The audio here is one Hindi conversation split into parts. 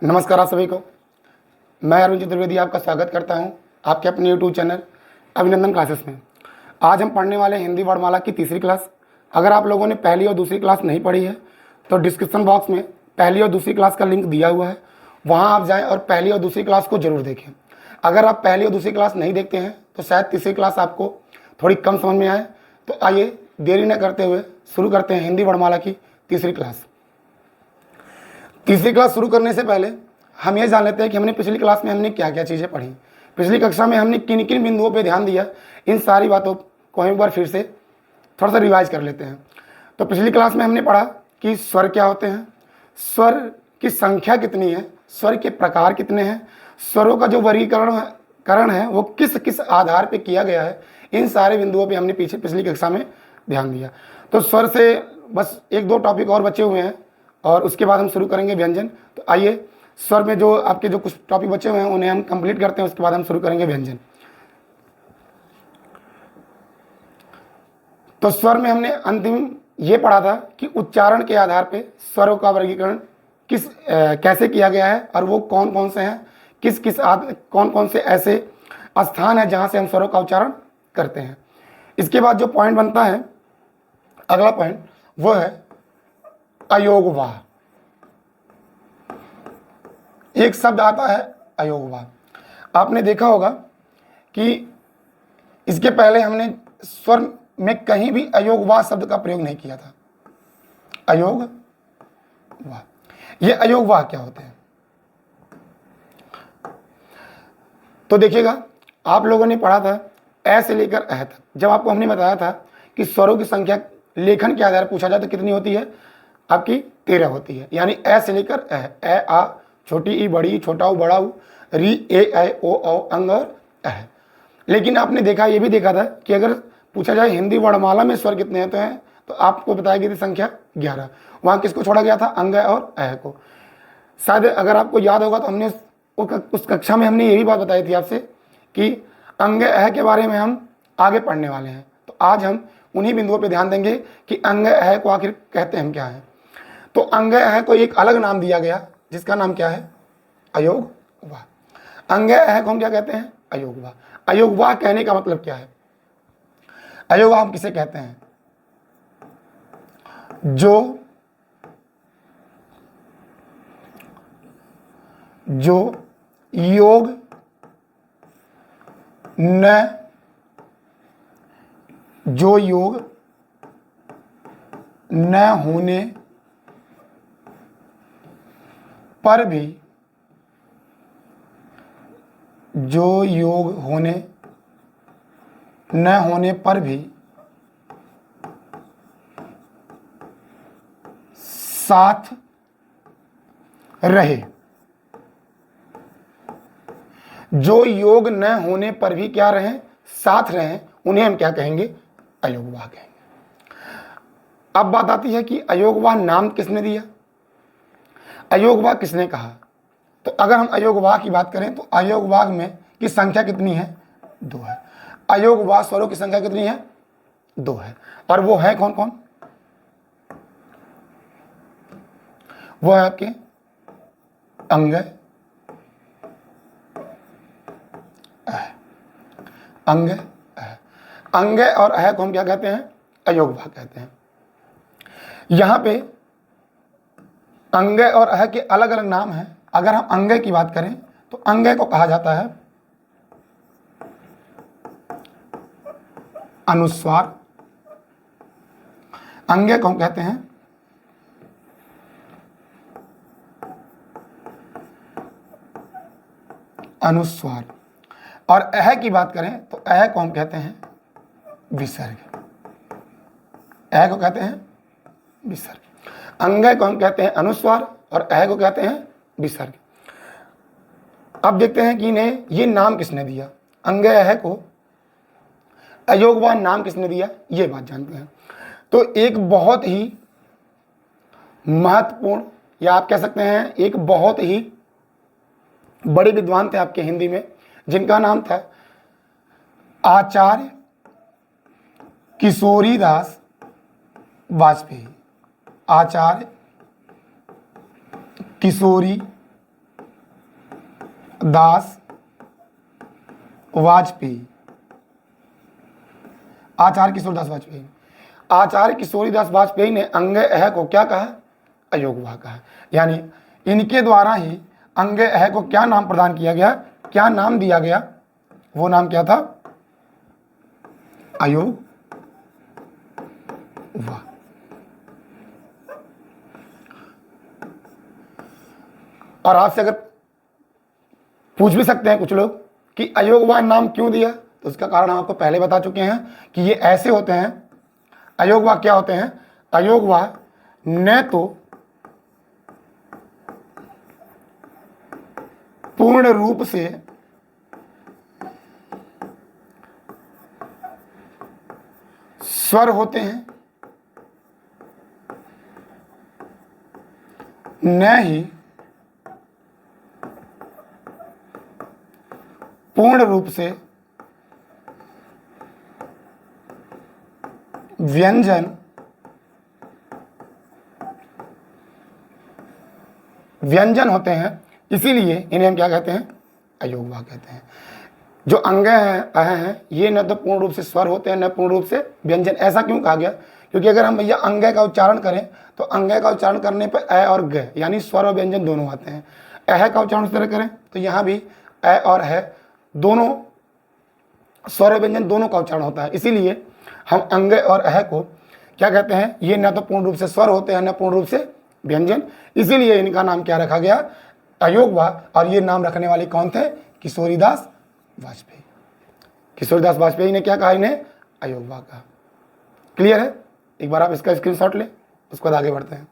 नमस्कार आप सभी को। मैं अरुण चतुर्वेदी आपका स्वागत करता हूं आपके अपने यूट्यूब चैनल अभिनंदन क्लासेस में। आज हम पढ़ने वाले हिंदी वर्णमाला की तीसरी क्लास। अगर आप लोगों ने पहली और दूसरी क्लास नहीं पढ़ी है तो डिस्क्रिप्शन बॉक्स में पहली और दूसरी क्लास का लिंक दिया हुआ है, वहाँ आप जाएँ और पहली और दूसरी क्लास को ज़रूर देखें। अगर आप पहली और दूसरी क्लास नहीं देखते हैं तो शायद तीसरी क्लास आपको थोड़ी कम समझ में आए। तो आइए देरी न करते हुए शुरू करते हैं हिंदी वर्णमाला की तीसरी क्लास। तीसरी क्लास शुरू करने से पहले हम ये जान लेते हैं कि हमने पिछली क्लास में हमने क्या क्या चीज़ें पढ़ी। पिछली कक्षा में हमने किन किन बिंदुओं पे ध्यान दिया, इन सारी बातों को एक बार फिर से थोड़ा सा रिवाइज कर लेते हैं। तो पिछली क्लास में हमने पढ़ा कि स्वर क्या होते हैं, स्वर की संख्या कितनी है, स्वर के प्रकार कितने हैं, स्वरों का जो वर्गीकरण है वो किस किस आधार पर किया गया है। इन सारे बिंदुओं पर हमने पिछली कक्षा में ध्यान दिया। तो स्वर से बस एक दो टॉपिक और बचे हुए हैं और उसके बाद हम शुरू करेंगे व्यंजन। तो आइए स्वर में जो आपके जो कुछ टॉपिक बचे हुए हैं उन्हें हम कंप्लीट करते हैं, उसके बाद हम शुरू करेंगे व्यंजन। तो स्वर में हमने अंतिम ये पढ़ा था कि उच्चारण के आधार पे स्वरों का वर्गीकरण कैसे किया गया है और वो कौन कौन से हैं, कौन कौन से ऐसे स्थान है जहाँ से हम स्वरों का उच्चारण करते हैं। इसके बाद जो पॉइंट बनता है, अगला पॉइंट, वो है अयोगवाह। एक शब्द आता है अयोगवाह। आपने देखा होगा कि इसके पहले हमने स्वर में कहीं भी अयोगवाह शब्द का प्रयोग नहीं किया था। अयोगवाह, ये अयोगवाह क्या होते हैं? तो देखिएगा, आप लोगों ने पढ़ा था ए से लेकर अह तक। जब आपको हमने बताया था कि स्वरों की संख्या लेखन के आधार पर पूछा जाए तो कितनी होती है, आपकी 13 होती है। यानी ए से लेकर अह, ए आ, छोटी ई, बड़ी, छोटा ऊ, बड़ा ऊ, री, ए, ऐ, ओ, औ, अंग और अह। लेकिन आपने देखा, ये भी देखा था कि अगर पूछा जाए हिंदी वर्णमाला में स्वर कितने होते हैं तो आपको बताया गई थी संख्या 11। वहाँ किसको छोड़ा गया था? अंग और अह को। शायद अगर आपको याद होगा तो हमने उस कक्षा में हमने ये भी बात बताई थी आपसे कि अंग अह के बारे में हम आगे पढ़ने वाले हैं। तो आज हम उन्हीं बिंदुओं पर ध्यान देंगे कि अंग अह को आखिर कहते हम क्या है। तो अंग अह को एक अलग नाम दिया गया जिसका नाम क्या है? अयोगवाह। अंग अह को हम क्या कहते हैं? अयोगवाह। अयोगवाह कहने का मतलब क्या है? अयोगवाह हम किसे कहते हैं? जो योग न होने पर भी, जो योग न होने पर भी साथ रहे। जो योग न होने पर भी क्या रहे? साथ रहे, उन्हें हम क्या कहेंगे? अयोगवाह कहेंगे। अब बात आती है कि अयोगवाह नाम किसने दिया, अयोगवाह किसने कहा। तो अगर हम अयोगवाह की बात करें तो अयोगवाह में की संख्या कितनी है? 2 है। अयोगवाह स्वरों की संख्या कितनी है? 2 है। और वो है कौन कौन? वो है आपके अंग, अंग, अंग और अह को हम क्या कहते हैं? अयोगवाह कहते हैं। यहां पे अंग और अह के अलग अलग नाम हैं। अगर हम अंग की बात करें तो अंग को कहा जाता है अनुस्वार। अंग को हम कहते हैं अनुस्वार। और अह की बात करें तो अह को हम कहते हैं विसर्ग। अह को कहते हैं विसर्ग। अंग को हम कहते हैं अनुस्वार और अह को कहते हैं विसर्ग। अब देखते हैं कि इन्हें ये नाम किसने दिया, अंग अह को अयोगवाह नाम किसने दिया, ये बात जानते हैं। तो एक बहुत ही महत्वपूर्ण, या आप कह सकते हैं एक बहुत ही बड़े विद्वान थे आपके हिंदी में, जिनका नाम था आचार्य किशोरीदास वाजपेयी। आचार्य किशोरी दास वाजपेयी, आचार्य किशोरीदास वाजपेयी। आचार्य किशोरीदास वाजपेयी ने अंगे अह को क्या कहा? अयोगवाह कहा। यानी इनके द्वारा ही अंगे अह को क्या नाम प्रदान किया गया, क्या नाम दिया गया? वो नाम क्या था? अयोगवाह। और आपसे अगर पूछ भी सकते हैं कुछ लोग कि अयोगवाह नाम क्यों दिया, तो उसका कारण हम आपको पहले बता चुके हैं कि ये ऐसे होते हैं। अयोगवाह क्या होते हैं? अयोगवाह न तो पूर्ण रूप से स्वर होते हैं, न ही पूर्ण रूप से व्यंजन होते हैं, इसीलिए इन्हें हम क्या कहते हैं? अयोगवाह कहते हैं। जो अंग हैं ये न तो पूर्ण रूप से स्वर होते हैं न पूर्ण रूप से व्यंजन। ऐसा क्यों कहा गया? क्योंकि अगर हम भैया अंग का उच्चारण करें तो अंग का उच्चारण करने पर अ और ग यानी स्वर और व्यंजन दोनों आते हैं। अह का उच्चारण इस तरह करें तो यहाँ भी अ और है दोनों स्वर और व्यंजन दोनों का उच्चारण होता है। इसीलिए हम अंग और अह को क्या कहते हैं? ये न तो पूर्ण रूप से स्वर होते हैं न पूर्ण रूप से व्यंजन, इसीलिए इनका नाम क्या रखा गया? अयोगवाह। और ये नाम रखने वाले कौन थे? किशोरीदास वाजपेयी। किशोरीदास वाजपेयी ने क्या कहा? इन्हें अयोगवाह कहा। क्लियर है? एक बार आप इसका स्क्रीनशॉट लें, उसके बाद आगे बढ़ते हैं।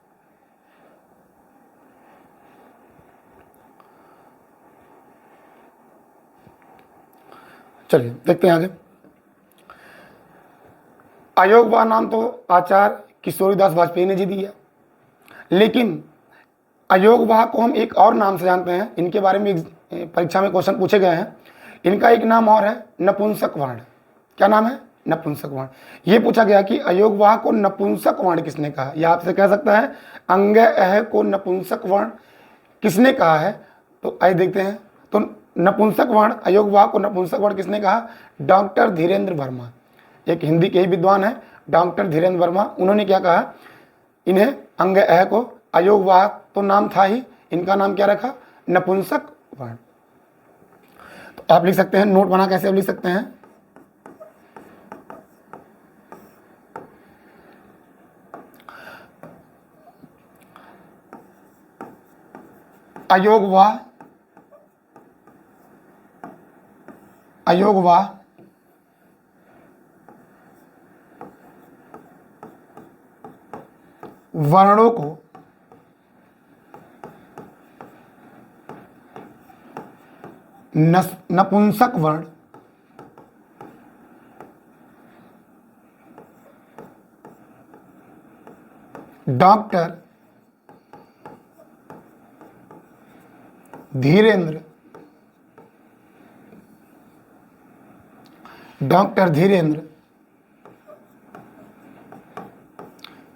चलिए देखते हैं आगे। अयोगवाह नाम तो आचार्य किशोरीदास वाजपेयी ने जी दिया, लेकिन अयोगवाह को हम एक और नाम से जानते हैं। इनके बारे में परीक्षा में क्वेश्चन पूछे गए हैं। इनका एक नाम और है नपुंसक वर्ण। क्या नाम है? नपुंसक वर्ण। ये पूछा गया कि अयोगवाह को नपुंसक वर्ण किसने कहा? या आपसे कह सकता है अंग अह को नपुंसक वर्ण किसने कहा है? तो आइए देखते हैं। तो नपुंसक वर्ण, अयोगवाह को नपुंसक वर्ण किसने कहा? डॉक्टर धीरेन्द्र वर्मा, एक हिंदी के ही विद्वान है डॉक्टर धीरेन्द्र वर्मा। उन्होंने क्या कहा? इन्हें अंग अह को, अयोगवाह तो नाम था ही, इनका नाम क्या रखा? नपुंसक वर्ण। तो आप लिख सकते हैं, नोट बना कैसे लिख सकते हैं? अयोगवाह, अयोगवाह वर्णों को नपुंसक वर्ण डॉक्टर धीरेन्द्र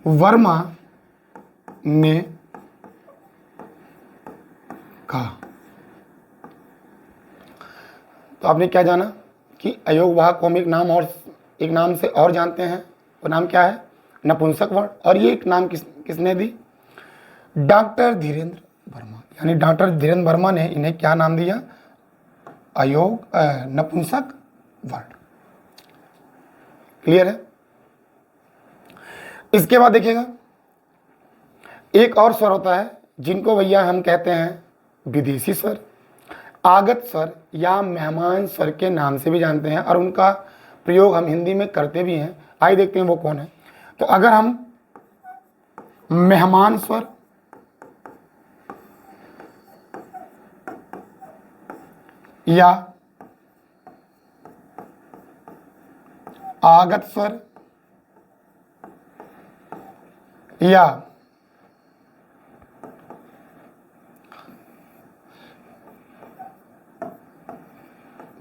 वर्मा ने कहा। तो आपने क्या जाना कि अयोगवाह को हम एक नाम से और जानते हैं। वो नाम क्या है? नपुंसक वर्ण। और ये एक नाम किसने दी? डॉक्टर धीरेन्द्र वर्मा। यानी डॉक्टर धीरेन्द्र वर्मा ने इन्हें क्या नाम दिया? नपुंसक वर्ण। क्लियर है? इसके बाद देखिएगा, एक और स्वर होता है जिनको भैया हम कहते हैं विदेशी स्वर, आगत स्वर या मेहमान स्वर के नाम से भी जानते हैं, और उनका प्रयोग हम हिंदी में करते भी हैं। आइए देखते हैं वो कौन है। तो अगर हम मेहमान स्वर या आगत स्वर या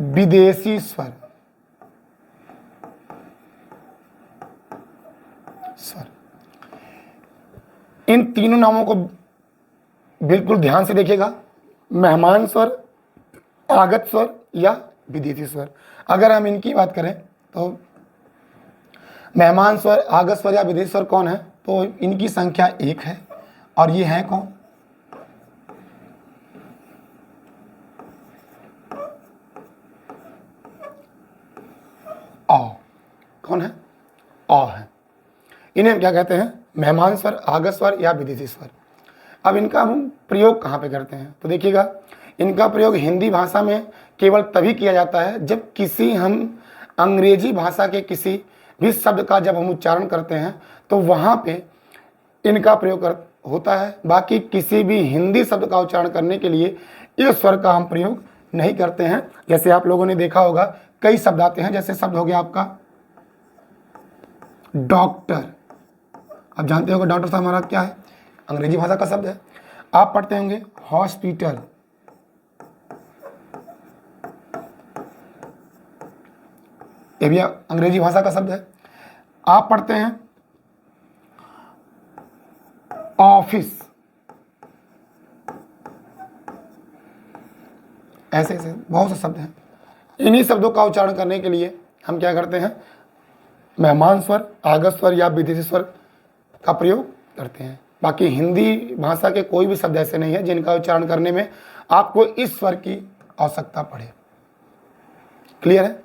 विदेशी स्वर इन तीनों नामों को बिल्कुल ध्यान से देखिएगा। मेहमान स्वर, आगत स्वर या विदेशी स्वर। अगर हम इनकी बात करें तो मेहमान स्वर, आगत स्वर या विदेशी स्वर कौन है, तो इनकी संख्या 1 है और ये है कौन, औ। कौन है, औ है। इन्हें क्या कहते हैं, मेहमान स्वर, आगत स्वर या विदेशी स्वर। अब इनका हम प्रयोग कहाँ पे करते हैं, तो देखिएगा इनका प्रयोग हिंदी भाषा में केवल तभी किया जाता है जब किसी हम अंग्रेजी भाषा के किसी भी शब्द का जब हम उच्चारण करते हैं तो वहाँ पे इनका प्रयोग होता है। बाकी किसी भी हिंदी शब्द का उच्चारण करने के लिए इस स्वर का हम प्रयोग नहीं करते हैं। जैसे आप लोगों ने देखा होगा कई शब्द आते हैं, जैसे शब्द हो गया आपका डॉक्टर। आप जानते होंगे डॉक्टर साहब हमारा क्या है, अंग्रेजी भाषा का शब्द है। आप पढ़ते होंगे हॉस्पिटल, ये भी अंग्रेजी भाषा का शब्द है। आप पढ़ते हैं ऑफिस, ऐसे ऐसे बहुत से शब्द हैं। इन्हीं शब्दों का उच्चारण करने के लिए हम क्या करते हैं, मेहमान स्वर, आगत स्वर या विदेशी स्वर का प्रयोग करते हैं। बाकी हिंदी भाषा के कोई भी शब्द ऐसे नहीं है जिनका उच्चारण करने में आपको इस स्वर की आवश्यकता पड़े। क्लियर है,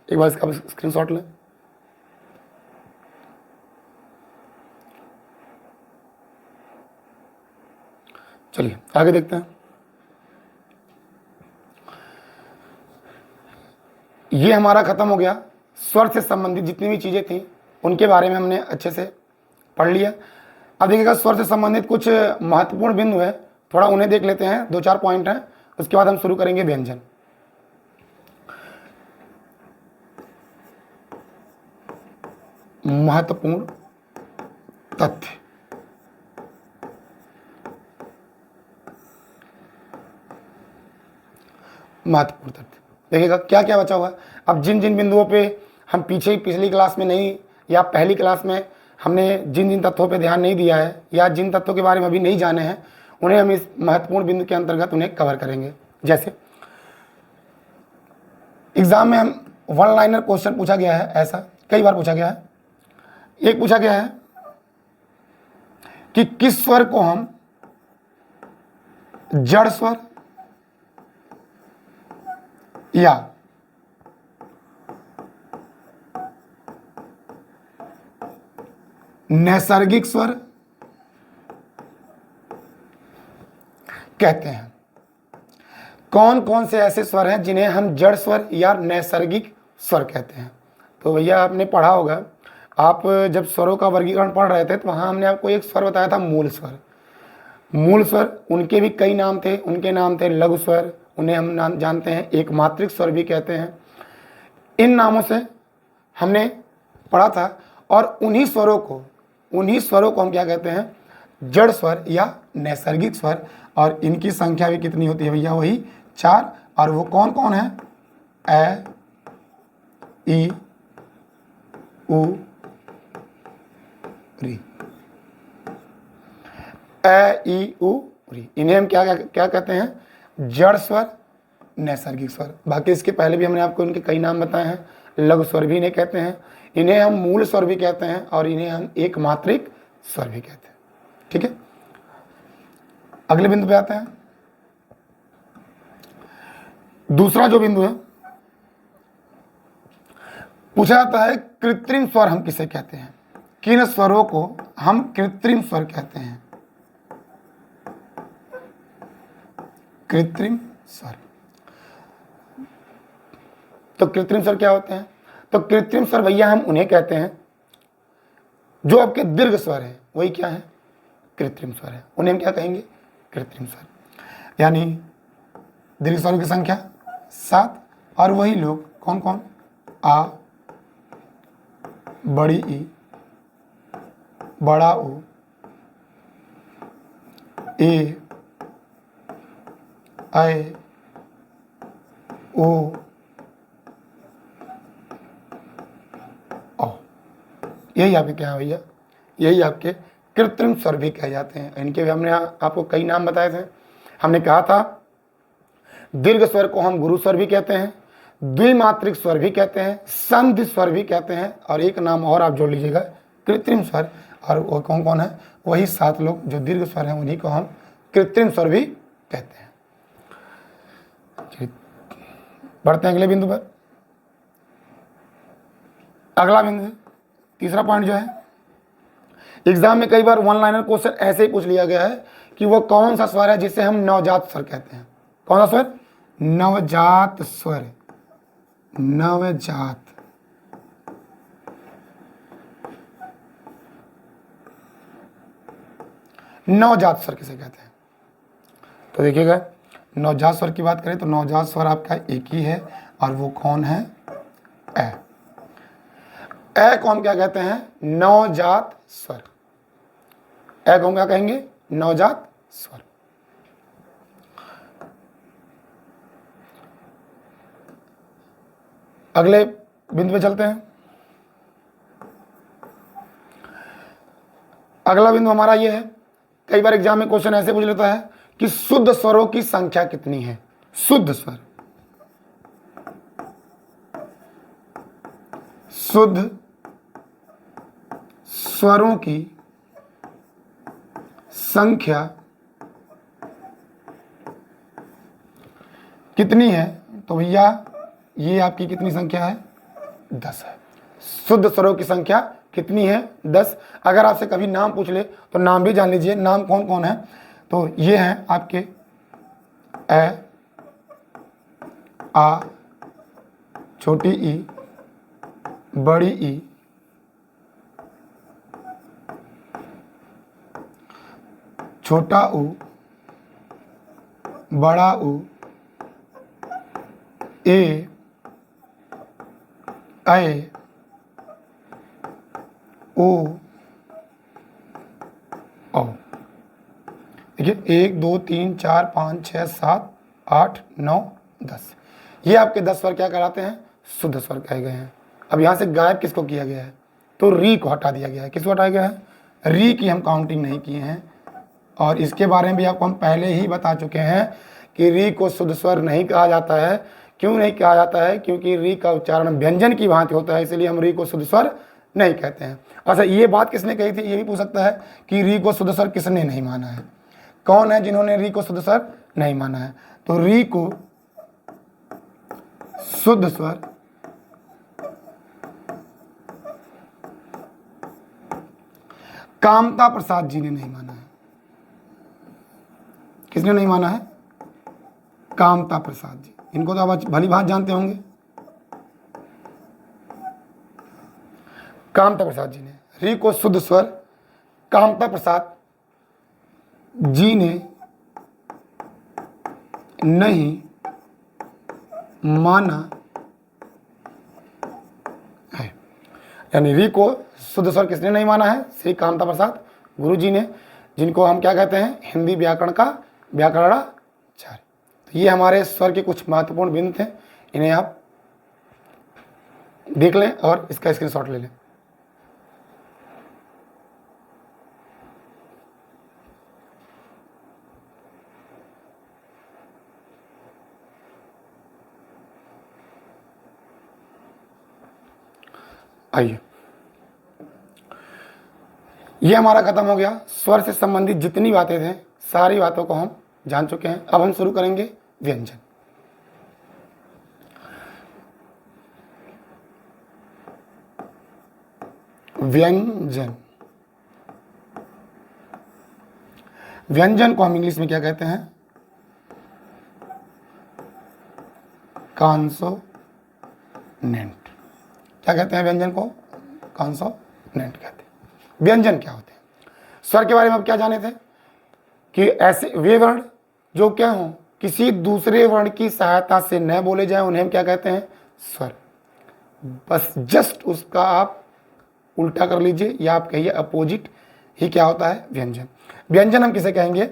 एक बार इसका स्क्रीनशॉट लें। चलिए आगे देखते हैं। ये हमारा खत्म हो गया, स्वर से संबंधित जितनी भी चीज़ें थी उनके बारे में हमने अच्छे से पढ़ लिया। अब देखिएगा स्वर से संबंधित कुछ महत्वपूर्ण बिंदु है, थोड़ा उन्हें देख लेते हैं, 2-4 पॉइंट हैं, उसके बाद हम शुरू करेंगे व्यंजन। महत्वपूर्ण तथ्य, महत्वपूर्ण तथ्य देखिएगा क्या क्या बचा हुआ है। अब जिन जिन बिंदुओं पे हम पिछली क्लास में नहीं या पहली क्लास में हमने जिन जिन तत्वों पे ध्यान नहीं दिया है या जिन तत्वों के बारे में अभी नहीं जाने हैं, उन्हें हम इस महत्वपूर्ण बिंदु के अंतर्गत उन्हें कवर करेंगे। जैसे एग्जाम में हम वन लाइनर क्वेश्चन पूछा गया है, ऐसा कई बार पूछा गया है। एक पूछा गया है कि किस स्वर को हम जड़ स्वर या नैसर्गिक स्वर कहते हैं। कौन कौन से ऐसे स्वर हैं जिन्हें हम जड़ स्वर या नैसर्गिक स्वर कहते हैं। तो भैया आपने पढ़ा होगा, आप जब स्वरों का वर्गीकरण पढ़ रहे थे तो वहाँ हमने आपको एक स्वर बताया था, मूल स्वर। मूल स्वर, उनके भी कई नाम थे, उनके नाम थे लघु स्वर, उन्हें हम नाम जानते हैं एक मात्रिक स्वर भी कहते हैं। इन नामों से हमने पढ़ा था और उन्हीं स्वरों को हम क्या कहते हैं, जड़ स्वर या नैसर्गिक स्वर। और इनकी संख्या भी कितनी होती है भैया, वही 4। और वो कौन कौन है, ए, ई, उ, री। ए, ई, उ, री, इन्हें हम क्या कहते हैं, जड़ स्वर, नैसर्गिक स्वर। बाकी इसके पहले भी हमने आपको इनके कई नाम बताए हैं। लघु स्वर भी इन्हें कहते हैं, इन्हें हम मूल स्वर भी कहते हैं और इन्हें हम एक मात्रिक स्वर भी कहते हैं। ठीक है, अगले बिंदु पे आते हैं। दूसरा जो बिंदु है, पूछा जाता है कृत्रिम स्वर हम किसे कहते हैं, किन स्वरों को हम कृत्रिम स्वर कहते हैं। कृत्रिम स्वर, तो कृत्रिम स्वर क्या होते हैं, तो कृत्रिम स्वर भैया हम उन्हें कहते हैं जो आपके दीर्घ स्वर है, वही क्या है, कृत्रिम स्वर है। उन्हें हम क्या कहेंगे, कृत्रिम स्वर। यानी दीर्घ स्वरों की संख्या 7 और वही लोग कौन कौन, आ, बड़ी ई, बड़ा ऊ, ए, ऐ, ओ, यही आपके क्या है भैया, यही आपके कृत्रिम स्वर भी कहे जाते हैं। इनके भी हमने आपको कई नाम बताए थे। हमने कहा था दीर्घ स्वर को हम गुरु स्वर भी कहते हैं, द्विमात्रिक स्वर भी कहते हैं, संधि स्वर भी कहते हैं, और एक नाम और आप जोड़ लीजिएगा, कृत्रिम स्वर। और वो कौन कौन है? वही 7 लोग जो दीर्घ स्वर हैं, उन्हीं को हम कृत्रिम स्वर भी कहते हैं। बढ़ते हैं अगले बिंदु पर। अगला बिंदु, तीसरा पॉइंट जो है, एग्जाम में कई बार वन लाइनर क्वेश्चन ऐसे ही पूछ लिया गया है कि वो कौन सा स्वर है जिसे हम नवजात स्वर कहते हैं। कौन सा स्वर? नवजात स्वर। नवजात। नवजात स्वर किसे कहते हैं? तो देखिएगा, नवजात स्वर की बात करें तो नवजात स्वर आपका एक ही है, और वो कौन है? ए। ए को हम क्या कहते हैं? नवजात स्वर। ए को हम क्या कहेंगे? नवजात स्वर। अगले बिंदु पे चलते हैं। अगला बिंदु हमारा ये है, कई बार एग्जाम में क्वेश्चन ऐसे पूछ लेता है कि शुद्ध स्वरों की संख्या कितनी है? शुद्ध स्वर, शुद्ध स्वरों की संख्या कितनी है? तो भैया ये आपकी कितनी संख्या है? 10 है। शुद्ध स्वरों की संख्या कितनी है? 10। अगर आपसे कभी नाम पूछ ले तो नाम भी जान लीजिए, नाम कौन कौन है। तो ये हैं आपके ए, आ, छोटी ई, बड़ी ई, छोटा ऊ, बड़ा ऊ, ए, ऐ, ओ, औ। देखिए 1 2 3 4 5 6 7 8 9 10, ये आपके 10 स्वर क्या कहलाते हैं? शुद्ध स्वर कहे गए हैं। अब यहाँ से गायब किसको किया गया है? तो री को हटा दिया गया है। किसको हटाया गया है? री की हम काउंटिंग नहीं किए हैं, और इसके बारे में भी आपको हम पहले ही बता चुके हैं कि री को शुद्ध स्वर नहीं कहा जाता है। क्यों नहीं कहा जाता है? क्योंकि री का उच्चारण व्यंजन की भांति होता है, इसलिए हम री को शुद्ध स्वर नहीं कहते हैं। अच्छा, ये बात किसने कही थी? ये भी पूछ सकता है कि री को शुद्ध स्वर किसने नहीं माना है? कौन है जिन्होंने री को शुद्ध स्वर नहीं माना है? तो री को शुद्ध स्वर कामता प्रसाद जी ने नहीं माना है। किसने नहीं माना है? कामता प्रसाद जी। इनको तो आप भली भांति जानते होंगे। कामता प्रसाद जी ने री को शुद्ध स्वर कामता प्रसाद जी ने नहीं माना है। यानी री को शुद्ध स्वर किसने नहीं माना है? श्री कामता प्रसाद गुरु जी ने, जिनको हम क्या कहते हैं? हिंदी व्याकरण का व्याकरणाचार्य। तो ये हमारे स्वर के कुछ महत्वपूर्ण बिंदु थे, इन्हें आप देख लें और इसका स्क्रीनशॉट ले लें। आइए, ये हमारा खत्म हो गया। स्वर से संबंधित जितनी बातें थे सारी बातों को हम जान चुके हैं। अब हम शुरू करेंगे व्यंजन। व्यंजन, व्यंजन को हम इंग्लिश में क्या कहते हैं? कॉन्सोनेंट। क्या कहते हैं व्यंजन को? कॉन्सोनेंट कहते हैं। व्यंजन क्या होते हैं? स्वर के बारे में आप क्या जाने थे कि ऐसे वे वर्ण जो क्या हो, किसी दूसरे वर्ण की सहायता से न बोले जाए, उन्हें हम क्या कहते हैं? स्वर। बस जस्ट उसका आप उल्टा कर लीजिए, या आप कहिए अपोजिट ही क्या होता है? व्यंजन। व्यंजन हम किसे कहेंगे?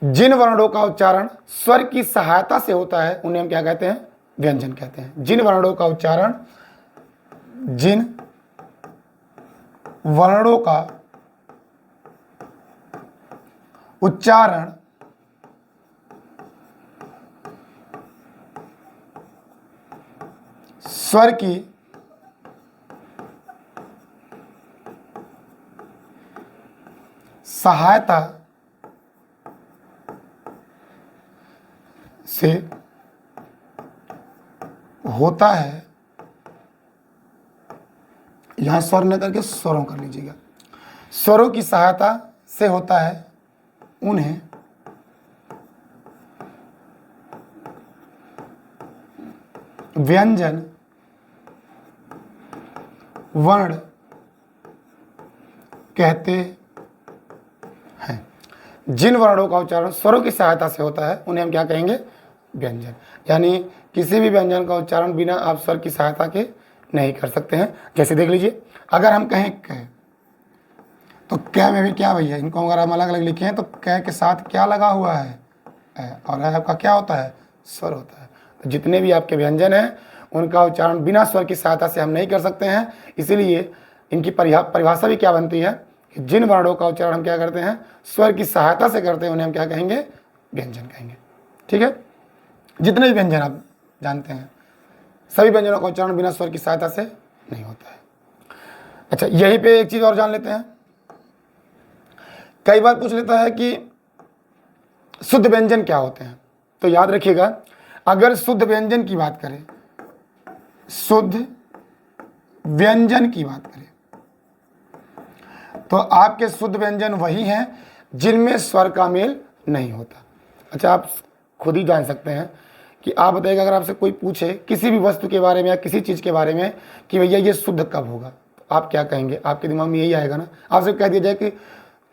जिन वर्णों का उच्चारण स्वर की सहायता से होता है उन्हें हम क्या कहते हैं? व्यंजन कहते हैं। जिन वर्णों का उच्चारण, जिन वर्णों का उच्चारण स्वर की सहायता से होता है, यहां स्वर न करके स्वरों कर लीजिएगा। स्वरों की सहायता से होता है उन्हें व्यंजन वर्ण कहते हैं। जिन वर्णों का उच्चारण स्वरों की सहायता से होता है उन्हें हम क्या कहेंगे? व्यंजन। यानी किसी भी व्यंजन का उच्चारण बिना आप स्वर की सहायता के नहीं कर सकते हैं। जैसे देख लीजिए, अगर हम कहें क, तो क में भी क्या भैया, इनको अगर हम अलग अलग लिखे हैं तो क के साथ क्या लगा हुआ है? और आपका क्या होता है? स्वर होता है। तो जितने भी आपके व्यंजन हैं उनका उच्चारण बिना स्वर की सहायता से हम नहीं कर सकते हैं। इसीलिए इनकी परिभाषा भी क्या बनती है कि जिन वर्णों का उच्चारण हम क्या करते हैं? स्वर की सहायता से करते हैं, उन्हें हम क्या कहेंगे? व्यंजन कहेंगे। ठीक है, जितने भी व्यंजन आप जानते हैं सभी व्यंजनों का उच्चारण बिना स्वर की सहायता से नहीं होता है। अच्छा, यहीं पे एक चीज और जान लेते हैं। कई बार पूछ लेता है कि शुद्ध व्यंजन क्या होते हैं। तो याद रखिएगा, अगर शुद्ध व्यंजन की बात करें, शुद्ध व्यंजन की बात करें, तो आपके शुद्ध व्यंजन वही हैं जिनमें स्वर का मेल नहीं होता। अच्छा, आप खुद ही जान सकते हैं कि आप बताइएगा, अगर आपसे कोई पूछे किसी भी वस्तु के बारे में या किसी चीज़ के बारे में कि भैया ये शुद्ध कब होगा, तो आप क्या कहेंगे? आपके दिमाग में यही आएगा ना। आपसे कह दिया जाए कि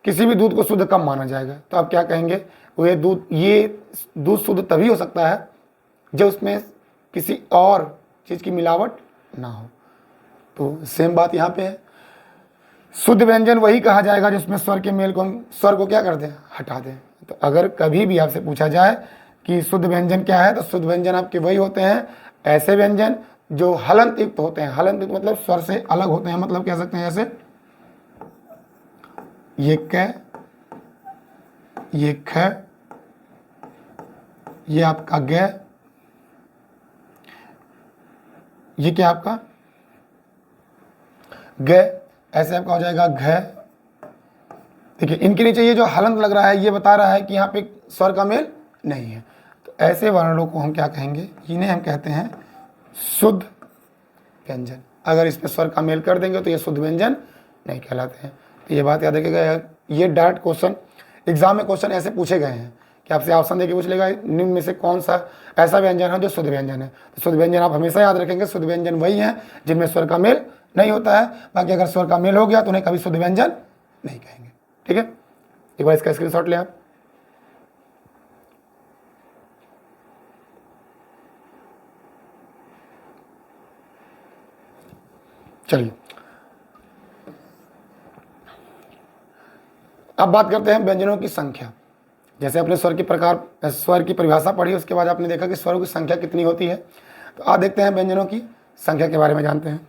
किसी भी दूध को शुद्ध कब माना जाएगा, तो आप क्या कहेंगे? ये दूध शुद्ध तभी हो सकता है जब उसमें किसी और चीज़ की मिलावट ना हो। तो सेम बात यहाँ पे है। शुद्ध व्यंजन वही कहा जाएगा जिसमें स्वर के मेल को हम स्वर को क्या कर दें? हटा दें। तो अगर कभी भी आपसे पूछा जाए कि शुद्ध व्यंजन क्या है, तो शुद्ध व्यंजन आपके वही होते हैं ऐसे व्यंजन जो हलंत युक्त होते हैं। हलंत युक्त मतलब स्वर से अलग होते हैं। मतलब कह सकते हैं जैसे ये क, ये ख, ये आपका ग, ये क्या आपका ग, ऐसे आपका हो जाएगा घ। देखिए, इनके नीचे ये जो हलंत लग रहा है ये बता रहा है कि यहाँ पे स्वर का मेल नहीं है। तो ऐसे वर्णों को हम क्या कहेंगे? इन्हें हम कहते हैं शुद्ध व्यंजन। अगर इस पे स्वर का मेल कर देंगे तो ये शुद्ध व्यंजन नहीं कहलाते हैं। तो ये बात याद रखिएगा। ये डायरेक्ट क्वेश्चन एग्जाम में क्वेश्चन ऐसे पूछे गए हैं कि आपसे ऑप्शन देके पूछ लेगा निम्न में से कौन सा ऐसा व्यंजन है जो शुद्ध व्यंजन है। तो शुद्ध व्यंजन आप हमेशा याद रखेंगे, शुद्ध व्यंजन वही है जिनमें स्वर का मेल नहीं होता है। बाकी अगर स्वर का मेल हो गया तो उन्हें कभी शुद्ध व्यंजन नहीं कहेंगे। ठीक है, एक बार इसका स्क्रीनशॉट लें आप। चलिए, अब बात करते हैं व्यंजनों की संख्या। जैसे आपने स्वर की प्रकार स्वर की परिभाषा पढ़ी, उसके बाद आपने देखा कि स्वरों की संख्या कितनी होती है। तो आज देखते हैं व्यंजनों की संख्या के बारे में जानते हैं।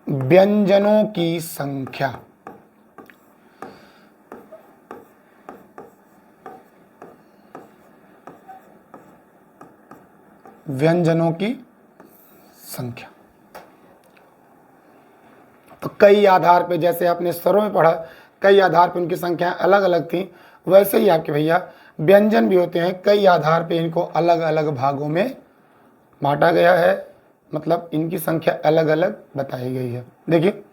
व्यंजनों की संख्या। व्यंजनों की संख्या तो कई आधार पे, जैसे आपने स्वरों में पढ़ा कई आधार पे उनकी संख्या अलग अलग थी, वैसे ही आपके भैया व्यंजन भी होते हैं। कई आधार पे इनको अलग अलग भागों में बांटा गया है, मतलब इनकी संख्या अलग अलग बताई गई है। देखिए,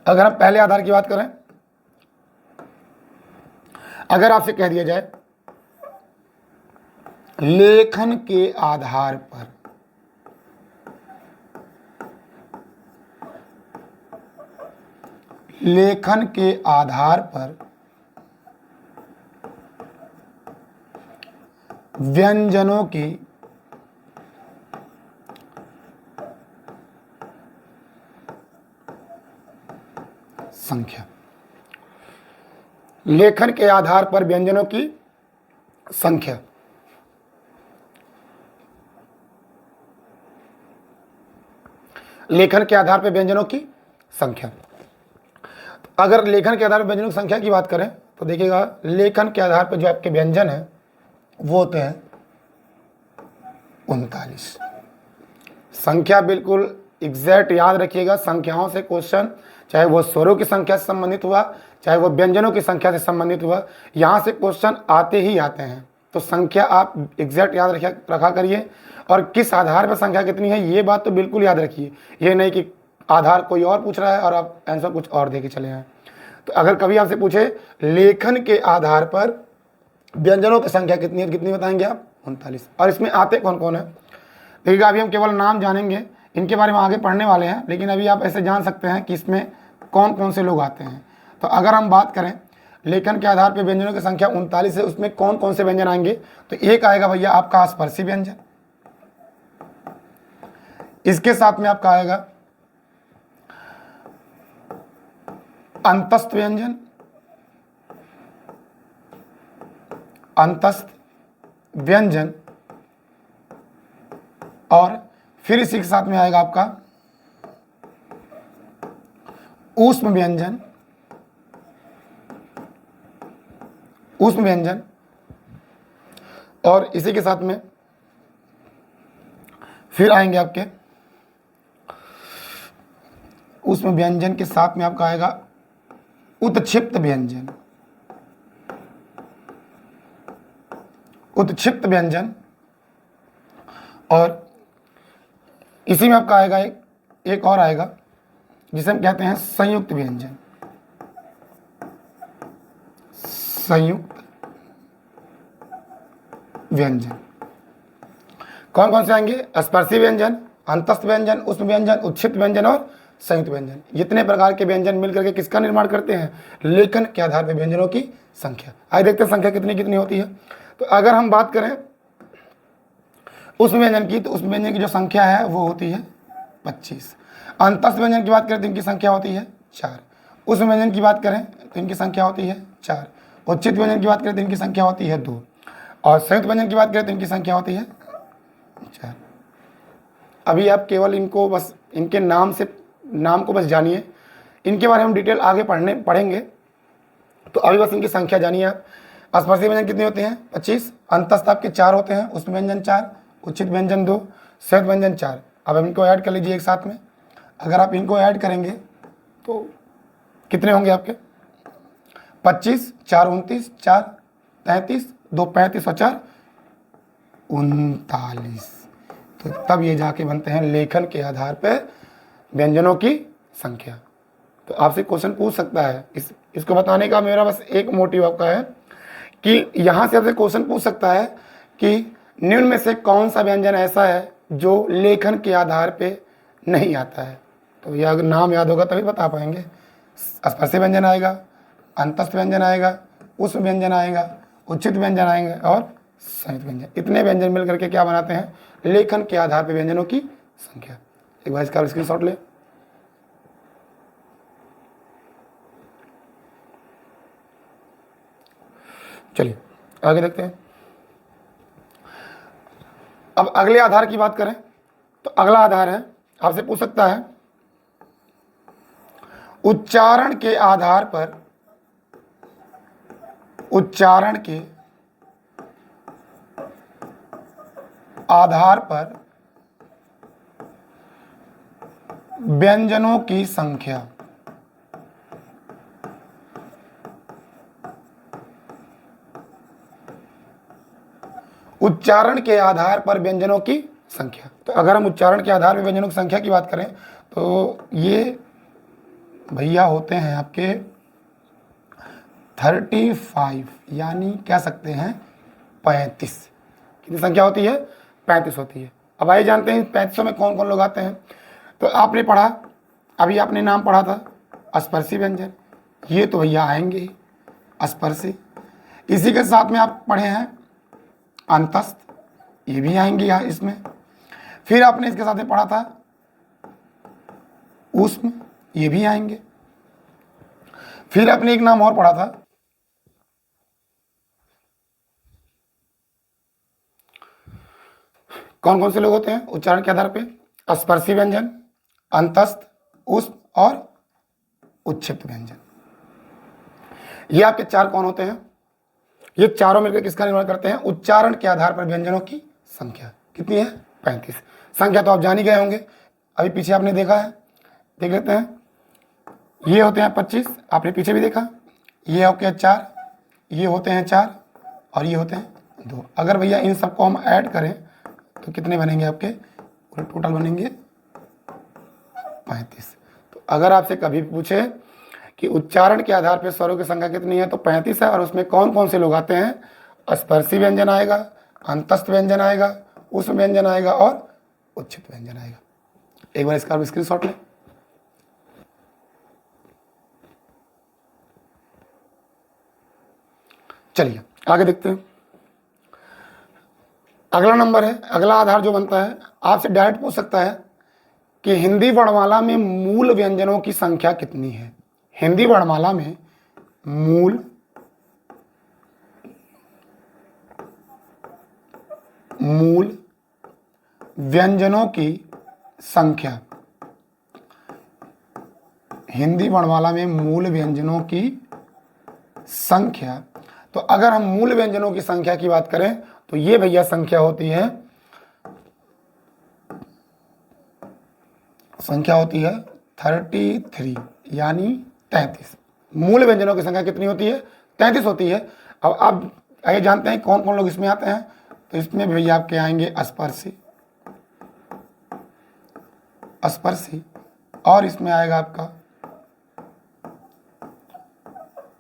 अगर हम पहले आधार की बात करें, अगर आपसे कह दिया जाए लेखन के आधार पर लेखन के आधार पर व्यंजनों की संख्या। लेखन के आधार पर व्यंजनों की संख्या। लेखन के आधार पर व्यंजनों की संख्या। अगर लेखन के आधार पर व्यंजनों की संख्या की बात करें तो देखिएगा लेखन के आधार पर जो आपके व्यंजन है वो होते हैं 39। संख्या बिल्कुल एग्जैक्ट याद रखिएगा। संख्याओं से क्वेश्चन, चाहे वो स्वरों की संख्या से संबंधित हुआ, चाहे वो व्यंजनों की संख्या से संबंधित हुआ, यहाँ से क्वेश्चन आते ही आते हैं। तो संख्या आप एग्जैक्ट याद रखा करिए, और किस आधार पर संख्या कितनी है ये बात तो बिल्कुल याद रखिए। ये नहीं कि आधार कोई और पूछ रहा है और आप आंसर कुछ और दे के चले आए। तो अगर कभी आपसे पूछे लेखन के आधार पर व्यंजनों की संख्या कितनी है, कितनी बताएंगे आप? 39। और इसमें आते कौन कौन है? देखिएगा अभी हम केवल नाम जानेंगे, इनके बारे में आगे पढ़ने वाले हैं, लेकिन अभी आप ऐसे जान सकते हैं कि इसमें कौन कौन से लोग आते हैं। तो अगर हम बात करें लेखन के आधार पर व्यंजनों की संख्या 39 है, उसमें कौन कौन से व्यंजन आएंगे? तो एक आएगा भैया आपका स्पर्शी व्यंजन, इसके साथ में आपका आएगा अंतस्थ व्यंजन, अंतस्थ व्यंजन, और फिर इसी के साथ में आएगा आपका ऊष्म व्यंजन, ऊष्म व्यंजन, और इसी के साथ में फिर आएंगे आपके ऊष्म व्यंजन के साथ में आपका आएगा उत्क्षिप्त व्यंजन, उत्क्षिप्त व्यंजन, और इसी में आपका आएगा एक और आएगा जिसे हम कहते हैं संयुक्त व्यंजन, संयुक्त व्यंजन। कौन कौन से आएंगे? स्पर्शी व्यंजन, अंतस्थ व्यंजन, ऊष्म व्यंजन, उत्क्षिप्त व्यंजन और संयुक्त व्यंजन। इतने प्रकार के व्यंजन मिलकर के किसका निर्माण करते हैं? लेखन के आधार पर व्यंजनों की संख्या। आइए देखते हैं संख्या कितनी कितनी होती है। तो अगर हम बात करें ऊष्म व्यंजन की, तो ऊष्म व्यंजन की जो संख्या है वो होती है 25। अंतस्थ व्यंजन की बात करें तो इनकी संख्या होती है 4। ऊष्म व्यंजन की बात करें तो इनकी संख्या होती है 4। उत्क्षिप्त व्यंजन की बात करें तो इनकी संख्या होती है 2, और संयुक्त व्यंजन की बात करें तो इनकी संख्या होती है 4। अभी आप केवल इनको बस इनके नाम को बस जानिए, इनके बारे में हम डिटेल आगे पढ़ेंगे। तो अभी बस इनकी संख्या जानिए आप। स्पर्शी व्यंजन कितने होते हैं? 25। अंतस्थ आपके 4 होते हैं, ऊष्म व्यंजन 4, उचित व्यंजन 2, संयुक्त व्यंजन 4। अब इनको ऐड कर लीजिए एक साथ में। अगर आप इनको ऐड करेंगे तो कितने होंगे आपके? 25, 4 29, 4 33, 2 35 और 4 39। तो तब ये जाके बनते हैं लेखन के आधार पर व्यंजनों की संख्या। तो आपसे क्वेश्चन पूछ सकता है, इसको बताने का मेरा बस एक मोटिव आपका है कि यहाँ से आपसे क्वेश्चन पूछ सकता है कि निम्न में से कौन सा व्यंजन ऐसा है जो लेखन के आधार पे नहीं आता है। तो यह अगर नाम याद होगा तभी बता पाएंगे। स्पर्शी व्यंजन आएगा, अंतस्थ व्यंजन आएगा, ऊष्म व्यंजन आएगा, उचित व्यंजन आएंगे और संयुक्त व्यंजन। इतने व्यंजन मिल करके क्या बनाते हैं? लेखन के आधार पर व्यंजनों की संख्या। एक बार इसका स्क्रीनशॉट ले। चलिए आगे देखते हैं। अब अगले आधार की बात करें तो अगला आधार है, आपसे पूछ सकता है उच्चारण के आधार पर, उच्चारण के आधार पर व्यंजनों की संख्या। उच्चारण के आधार पर व्यंजनों की संख्या। तो अगर हम उच्चारण के आधार पर व्यंजनों की संख्या की बात करें तो ये भैया होते हैं आपके 35, यानी कह सकते हैं 35। कितनी संख्या होती है? 35 होती है। अब आइए जानते हैं 35 में कौन कौन लोग आते हैं। तो आपने पढ़ा, अभी आपने नाम पढ़ा था स्पर्शी व्यंजन, ये तो भैया आएंगे ही स्पर्शी। इसी के साथ में आप पढ़े हैं अंतस्थ, ये भी आएंगे यहाँ इसमें। फिर आपने इसके साथ में पढ़ा था ऊष्म, ये भी आएंगे। फिर आपने एक नाम और पढ़ा था कौन कौन से लोग होते हैं उच्चारण के आधार पे? स्पर्शी व्यंजन, अंतस्थ, ऊष्म और उत्क्षिप्त व्यंजन। ये आपके चार कौन होते हैं? ये चारों मिलकर किसका निर्माण करते हैं? उच्चारण के आधार पर व्यंजनों की संख्या कितनी है? 35। संख्या तो आप जान ही गए होंगे, अभी पीछे आपने देखा है, देख लेते हैं। ये होते हैं 25, आपने पीछे भी देखा। ये हो गया 4, ये होते हैं 4 और ये होते हैं 2। अगर भैया इन सबको हम ऐड करें तो कितने बनेंगे आपके? टोटल बनेंगे 35। तो अगर आपसे कभी पूछे कि उच्चारण के आधार पर स्वरों की संख्या कितनी है, तो 35 है। और उसमें कौन कौन से लोग आते हैं? स्पर्शी व्यंजन आएगा, अंतस्थ व्यंजन आएगा, उष्म व्यंजन आएगा और उच्छित व्यंजन आएगा। एक बार इसका स्क्रीनशॉट लें। चलिए आगे देखते हैं। अगला नंबर है, अगला आधार जो बनता है, आपसे डायरेक्ट पूछ सकता है कि हिंदी वर्णमाला में मूल व्यंजनों की संख्या कितनी है? हिंदी वर्णमाला में मूल व्यंजनों की संख्या, हिंदी वर्णमाला में मूल व्यंजनों की संख्या। तो अगर हम मूल व्यंजनों की संख्या की बात करें तो ये भैया संख्या होती है, संख्या होती है 33 यानी 33। मूल व्यंजनों की संख्या कितनी होती है? 33 होती है। अब आप आइए जानते हैं कौन कौन लोग इसमें आते हैं। तो इसमें भैया आपके आएंगे स्पर्शी, और इसमें आएगा आपका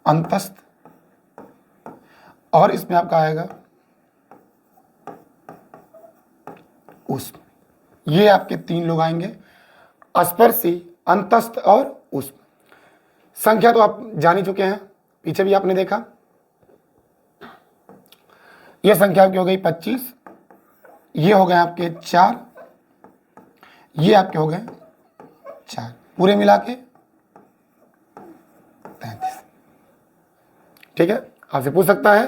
अंतस्थ, और इसमें आपका आएगा उष्म। ये आपके 3 लोग आएंगे, स्पर्शी, अंतस्थ और उष्म। संख्या तो आप जान ही चुके हैं, पीछे भी आपने देखा। ये संख्या आपकी हो गई 25, ये हो गए आपके 4, ये आपके हो गए 4, पूरे मिला के 33। ठीक है, आपसे पूछ सकता है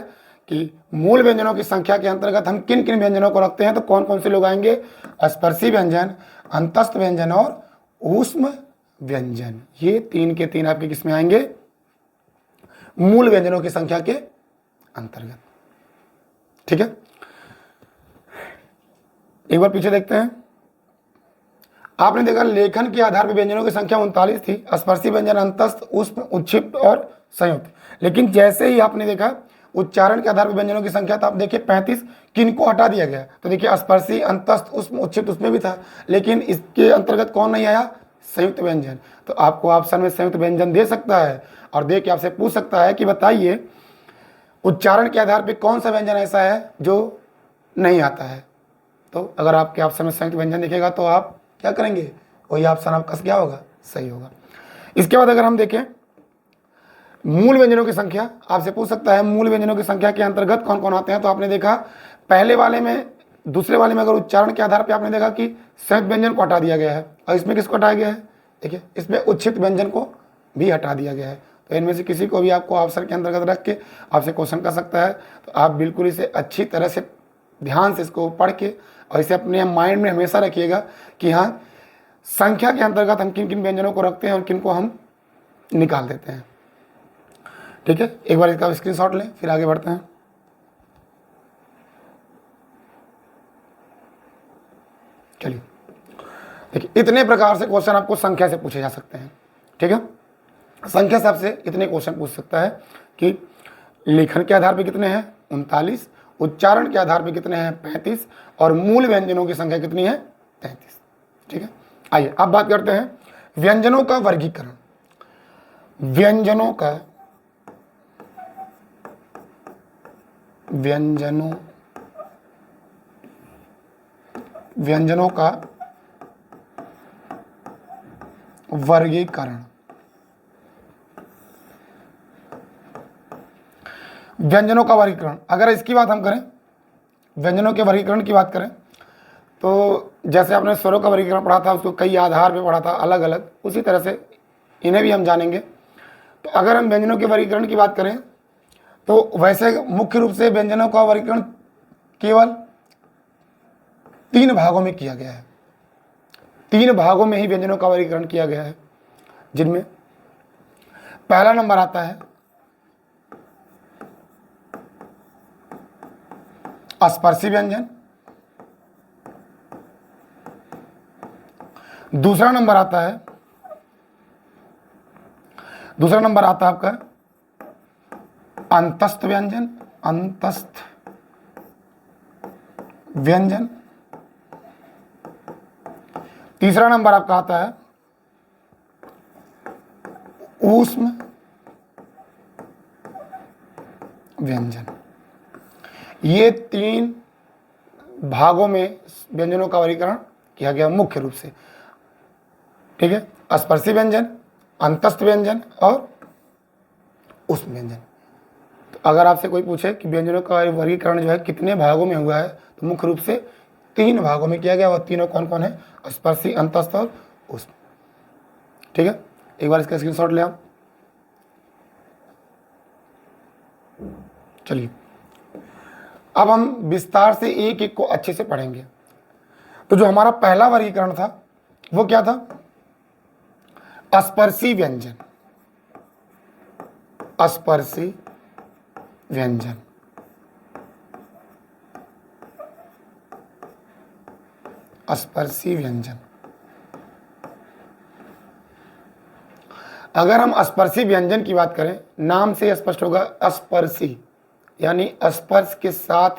कि मूल व्यंजनों की संख्या के अंतर्गत हम किन किन व्यंजनों को रखते हैं, तो कौन कौन से लोग आएंगे? स्पर्शी व्यंजन, अंतस्थ व्यंजन और ऊष्म व्यंजन। ये 3 के 3 आपके किसमें आएंगे? मूल व्यंजनों की संख्या के अंतर्गत। ठीक है, एक बार पीछे देखते हैं। आपने देखा लेखन के आधार पर व्यंजनों की संख्या 39 थी, स्पर्शी व्यंजन, अंतस्थ, उष्म, उच्छिष्ट और संयुक्त। लेकिन जैसे ही आपने देखा उच्चारण के आधार पर व्यंजनों की संख्या, तो आप देखिए 35 किनको हटा दिया गया। तो देखिए स्पर्शी, अंतस्थ, उष्म, उच्छिष्ट उसमें भी था, लेकिन इसके अंतर्गत कौन नहीं आया? संयुक्त व्यंजन। तो आपको ऑप्शन में संयुक्त व्यंजन दे सकता है और दे के आपसे पूछ सकता है कि बताइए उच्चारण के आधार पर कौन सा व्यंजन ऐसा है जो नहीं आता है। तो अगर आपके ऑप्शन में संयुक्त व्यंजन दिखेगा तो आप क्या करेंगे? वही ऑप्शन आपका क्या होगा? सही होगा। इसके बाद अगर हम देखें मूल व्यंजनों की संख्या, आपसे पूछ सकता है मूल व्यंजनों की संख्या के अंतर्गत कौन कौन आते हैं। तो आपने देखा पहले वाले में, दूसरे वाले में अगर उच्चारण के आधार पर आपने देखा कि संयुक्त व्यंजन को हटा दिया गया है, और इसमें किसको हटाया गया है? देखिए इसमें उच्छिष्ट व्यंजन को भी हटा दिया गया है। तो इनमें से किसी को भी आपको ऑप्शन के अंतर्गत रख के आपसे क्वेश्चन कर सकता है। तो आप बिल्कुल इसे अच्छी तरह से ध्यान से इसको पढ़ के और इसे अपने माइंड में हमेशा रखिएगा कि हाँ, संख्या के अंतर्गत हम किन किन व्यंजनों को रखते हैं और किन को हम निकाल देते हैं। ठीक है, एक बार इसका स्क्रीनशॉट लें, फिर आगे बढ़ते हैं। चलिए देखिए, इतने प्रकार से क्वेश्चन आपको संख्या से पूछे जा सकते हैं। ठीक है, संख्या से आपसे इतने क्वेश्चन पूछ सकता है कि लेखन के आधार पर कितने हैं? 39, उच्चारण के आधार पर कितने हैं? 35, और मूल व्यंजनों की संख्या कितनी है? 33। ठीक है, आइए अब बात करते हैं व्यंजनों का वर्गीकरण। व्यंजनों का वर्गीकरण। व्यंजनों का वर्गीकरण, अगर इसकी बात हम करें, व्यंजनों के वर्गीकरण की बात करें, तो जैसे आपने स्वरों का वर्गीकरण पढ़ा था, उसको कई आधार पे पढ़ा था अलग अलग, उसी तरह से इन्हें भी हम जानेंगे। तो अगर हम व्यंजनों के वर्गीकरण की बात करें तो वैसे मुख्य रूप से व्यंजनों का वर्गीकरण केवल 3 भागों में किया गया है। 3 भागों में ही व्यंजनों का वर्गीकरण किया गया है, जिनमें पहला नंबर आता है स्पर्शी व्यंजन। दूसरा नंबर आता है आपका अंतस्थ व्यंजन। अंतस्थ व्यंजन। तीसरा नंबर आपका आता है ऊष्म व्यंजन। ये 3 भागों में व्यंजनों का वर्गीकरण किया गया मुख्य रूप से, ठीक है। स्पर्शी व्यंजन, अंतस्थ व्यंजन और ऊष्म व्यंजन। तो अगर आपसे कोई पूछे कि व्यंजनों का वर्गीकरण जो है कितने भागों में हुआ है, तो मुख्य रूप से 3 भागों में किया गया। वह तीनों कौन कौन है? स्पर्शी, अंतस्थ और ऊष्म, ठीक है। एक बार इसका स्क्रीनशॉट ले आप। चलिए अब हम विस्तार से एक एक को अच्छे से पढ़ेंगे। तो जो हमारा पहला वर्गीकरण था वो क्या था? स्पर्शी व्यंजन। स्पर्शी व्यंजन। स्पर्शी व्यंजन। अगर हम स्पर्शी व्यंजन की बात करें, नाम से स्पष्ट होगा, स्पर्शी यानी स्पर्श के साथ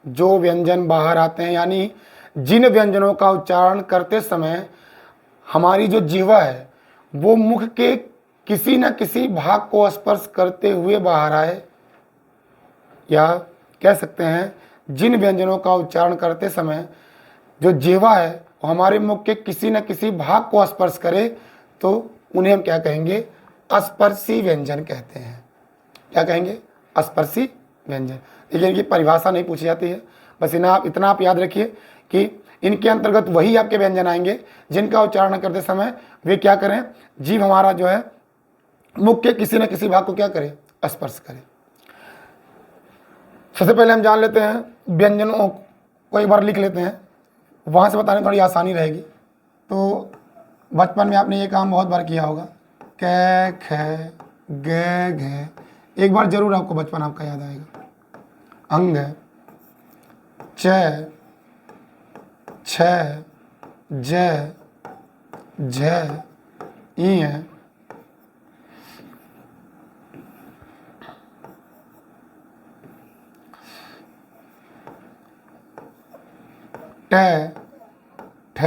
जो व्यंजन बाहर आते हैं, यानी जिन व्यंजनों का उच्चारण करते समय हमारी जो जिह्वा है वो मुख के किसी न किसी भाग को स्पर्श करते हुए बाहर आए, या कह सकते हैं जिन व्यंजनों का उच्चारण करते समय जो जिह्वा है वो हमारे मुख के किसी न किसी भाग को स्पर्श करे, तो उन्हें हम क्या कहेंगे? स्पर्शी व्यंजन कहते हैं। क्या कहेंगे? स्पर्शी व्यंजन। देखिए इनकी परिभाषा नहीं पूछी जाती है, बस इतना आप याद रखिए कि इनके अंतर्गत वही आपके व्यंजन आएंगे जिनका उच्चारण करते समय वे क्या करें? जीभ हमारा जो है मुख के किसी न किसी भाग को क्या करे? स्पर्श करे। सबसे पहले हम जान लेते हैं व्यंजनों को, एक बार लिख लेते हैं, वहाँ से बताने थोड़ी आसानी रहेगी। तो बचपन में आपने ये काम बहुत बार किया होगा, क ख ग घ, एक बार जरूर आपको बचपन आपका याद आएगा। अंग, च छ ज झ इ, ट ठ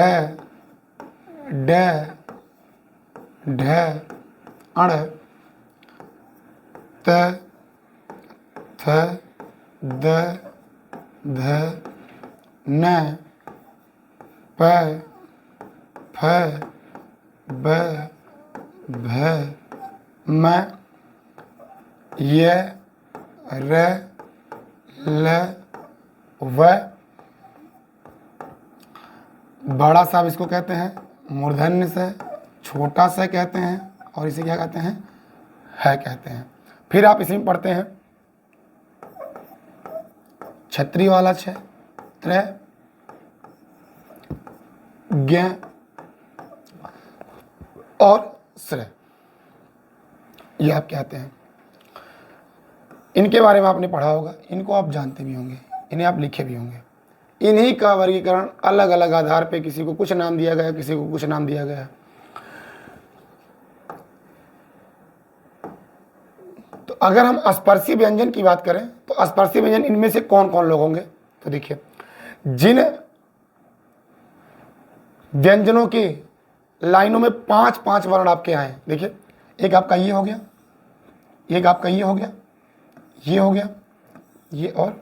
ड ढ अण, त थ द ध न, प फ ब भ म, य र ल व। बड़ा सा इसको कहते हैं मूर्धन्य से, छोटा सा कहते हैं, और इसे क्या कहते हैं? है कहते हैं। फिर आप इसी में पढ़ते हैं छतरी वाला छ, त्र, ज्ञ और श्र, ये आप कहते हैं। इनके बारे में आपने पढ़ा होगा, इनको आप जानते भी होंगे, इन्हें आप लिखे भी होंगे। इन्हीं का वर्गीकरण अलग अलग आधार पे, किसी को कुछ नाम दिया गया, किसी को कुछ नाम दिया गया। तो अगर हम स्पर्शी व्यंजन की बात करें तो स्पर्शी व्यंजन इनमें से कौन कौन लोग होंगे? तो देखिए, जिन व्यंजनों की लाइनों में 5-5 वर्ण आपके आए, देखिए एक आपका ये हो गया, एक आपका ये हो गया, ये हो गया, ये और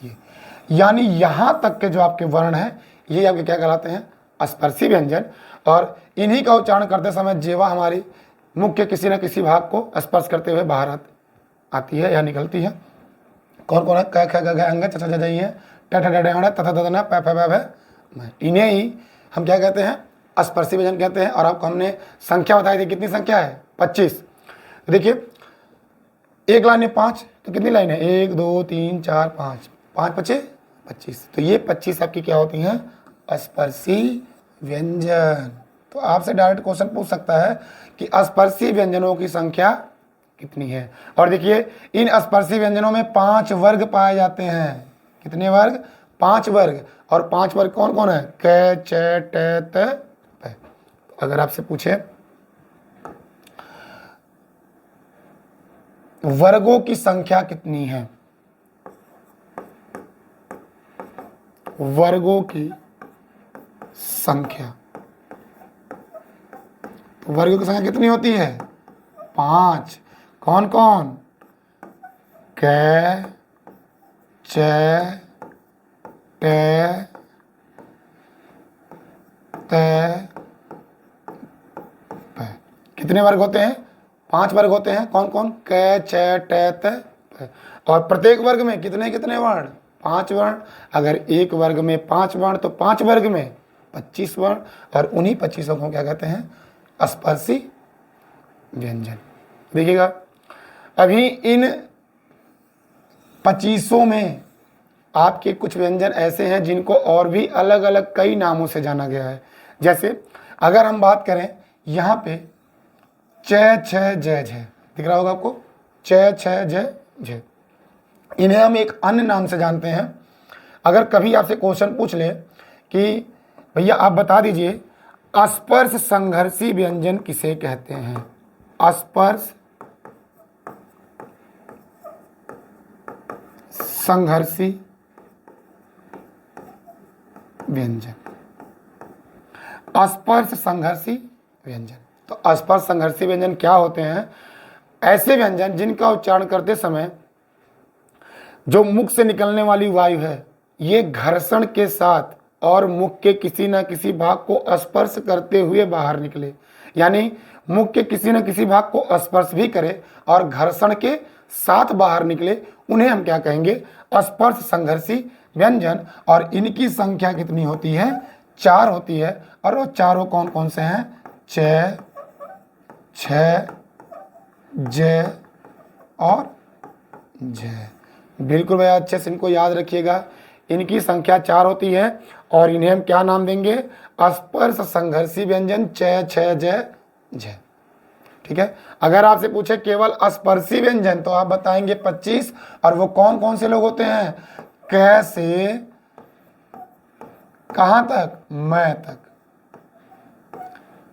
ये, यानी यहाँ तक के जो आपके वर्ण हैं ये आपके क्या कहलाते हैं? स्पर्शी व्यंजन। और इन्हीं का उच्चारण करते समय जिह्वा हमारी मुख के किसी न किसी भाग को स्पर्श करते हुए बाहर आती है या निकलती है। कौन कौन है? क ख ग घ अंग च छ ज झ इ, ट ठ ड ढ ण त थ द न प फ ब भ म। इन्हें ही हम क्या कहते हैं? स्पर्शी व्यंजन कहते हैं। और आपको हमने संख्या बताई थी, कितनी संख्या है? 25। देखिए एक लाइन में 5, तो कितनी लाइन है? 1 2 3 4 5, 5 5 25। तो ये 25 आपकी क्या होती हैं? स्पर्शी व्यंजन। तो आपसे डायरेक्ट क्वेश्चन पूछ सकता है कि स्पर्शी व्यंजनों की संख्या कितनी है। और देखिए इन स्पर्शी व्यंजनों में 5 वर्ग पाए जाते हैं। कितने वर्ग? 5 वर्ग। और 5 वर्ग कौन कौन है? क च ट त प। अगर आपसे पूछे वर्गों की संख्या कितनी है, वर्गों की संख्या, तो वर्गों की संख्या कितनी होती है? 5। कौन कौन? क च ट त प। कितने वर्ग होते हैं? 5 वर्ग होते हैं। कौन कौन? क च ट त प। और प्रत्येक वर्ग में कितने कितने वर्ण? 5 वर्ण। अगर एक वर्ग में 5 वर्ण तो 5 वर्ग में 25 वर्ण, और उन्हीं 25 को क्या कहते हैं? स्पर्शी व्यंजन। देखिएगा, अभी इन 25 में आपके कुछ व्यंजन ऐसे हैं जिनको और भी अलग अलग कई नामों से जाना गया है। जैसे अगर हम बात करें यहाँ पे च छ ज झ, दिख रहा होगा आपको, च छ ज झ, इन्हें हम एक अन्य नाम से जानते हैं। अगर कभी आपसे क्वेश्चन पूछ ले कि भैया आप बता दीजिए स्पर्श संघर्षी व्यंजन किसे कहते हैं? स्पर्श संघर्षी व्यंजन, स्पर्श संघर्षी व्यंजन। तो स्पर्श संघर्षी व्यंजन क्या होते हैं? ऐसे व्यंजन जिनका उच्चारण करते समय जो मुख से निकलने वाली वायु है ये घर्षण के साथ और मुख के किसी न किसी भाग को स्पर्श करते हुए बाहर निकले, यानी मुख के किसी न किसी भाग को स्पर्श भी करे और घर्षण के साथ बाहर निकले, उन्हें हम क्या कहेंगे? स्पर्श संघर्षी व्यंजन। और इनकी संख्या कितनी होती है? 4 होती है। और वो चारों कौन कौन से हैं? च छ ज और झ। बिल्कुल भैया, अच्छे से इनको याद रखिएगा। इनकी संख्या 4 होती है और इन्हें हम क्या नाम देंगे? स्पर्श संघर्षी व्यंजन च छ ज झ। ठीक है। अगर आपसे पूछे केवल स्पर्शी व्यंजन तो आप बताएंगे 25। और वो कौन कौन से लोग होते हैं? क से कहां तक? मैं तक।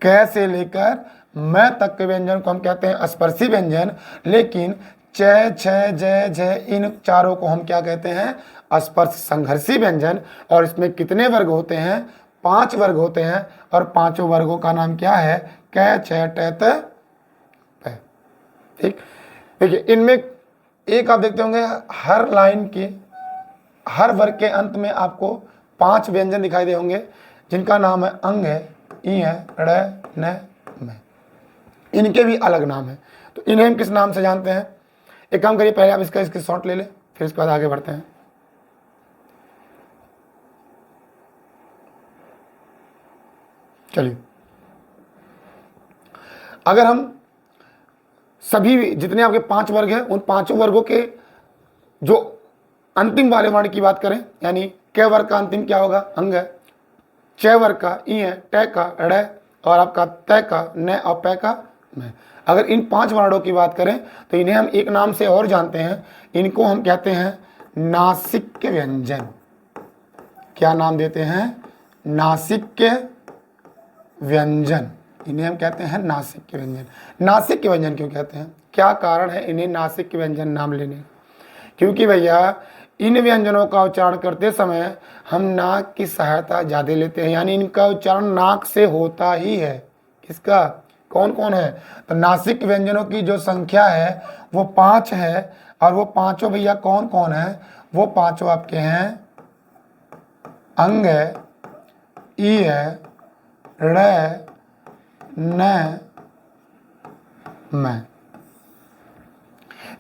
क से लेकर मैं तक के व्यंजन को हम कहते हैं स्पर्शी व्यंजन। लेकिन च छ ज झ इन चारों को हम क्या कहते हैं? स्पर्श संघर्षी व्यंजन। और इसमें कितने वर्ग होते हैं? 5 वर्ग होते हैं। और पांचों वर्गों का नाम क्या है? क छ ट त प। ठीक। देखिए, इनमें एक आप देखते होंगे हर लाइन के हर वर्ग के अंत में आपको 5 व्यंजन दिखाई दे होंगे जिनका नाम है अंग है, ई है, ड़ न म। इनके भी अलग नाम है। तो इन्हें हम किस नाम से जानते हैं? एक काम करिए, पहले आप इसका शॉर्ट ले लें, फिर इसके बाद आगे बढ़ते हैं। चलिए, अगर हम सभी जितने आपके 5 वर्ग हैं उन 5 वर्गों के जो अंतिम वाले वर्ण की बात करें, यानी क वर्ग का अंतिम क्या होगा? अंग है। च वर्ग का ई है, ट का ड़, और आपका त का न और प का म। अगर इन 5 वर्णों की बात करें तो इन्हें हम एक नाम से और जानते हैं। इनको हम कहते हैं नासिक्य व्यंजन। क्या नाम देते हैं? नासिक्य व्यंजन। इन्हें हम कहते हैं नासिक्य व्यंजन। नासिक्य व्यंजन क्यों कहते हैं? क्या कारण है इन्हें नासिक्य व्यंजन नाम लेने? क्योंकि भैया इन व्यंजनों का उच्चारण करते समय हम नाक की सहायता ज़्यादा लेते हैं, यानी इनका उच्चारण नाक से होता ही है। किसका? कौन कौन है? तो नासिक व्यंजनों की जो संख्या है वो 5 है। और वो पांचों भैया कौन कौन है? वो पांचों आपके हैं अंग है, ई है, ड़ न म।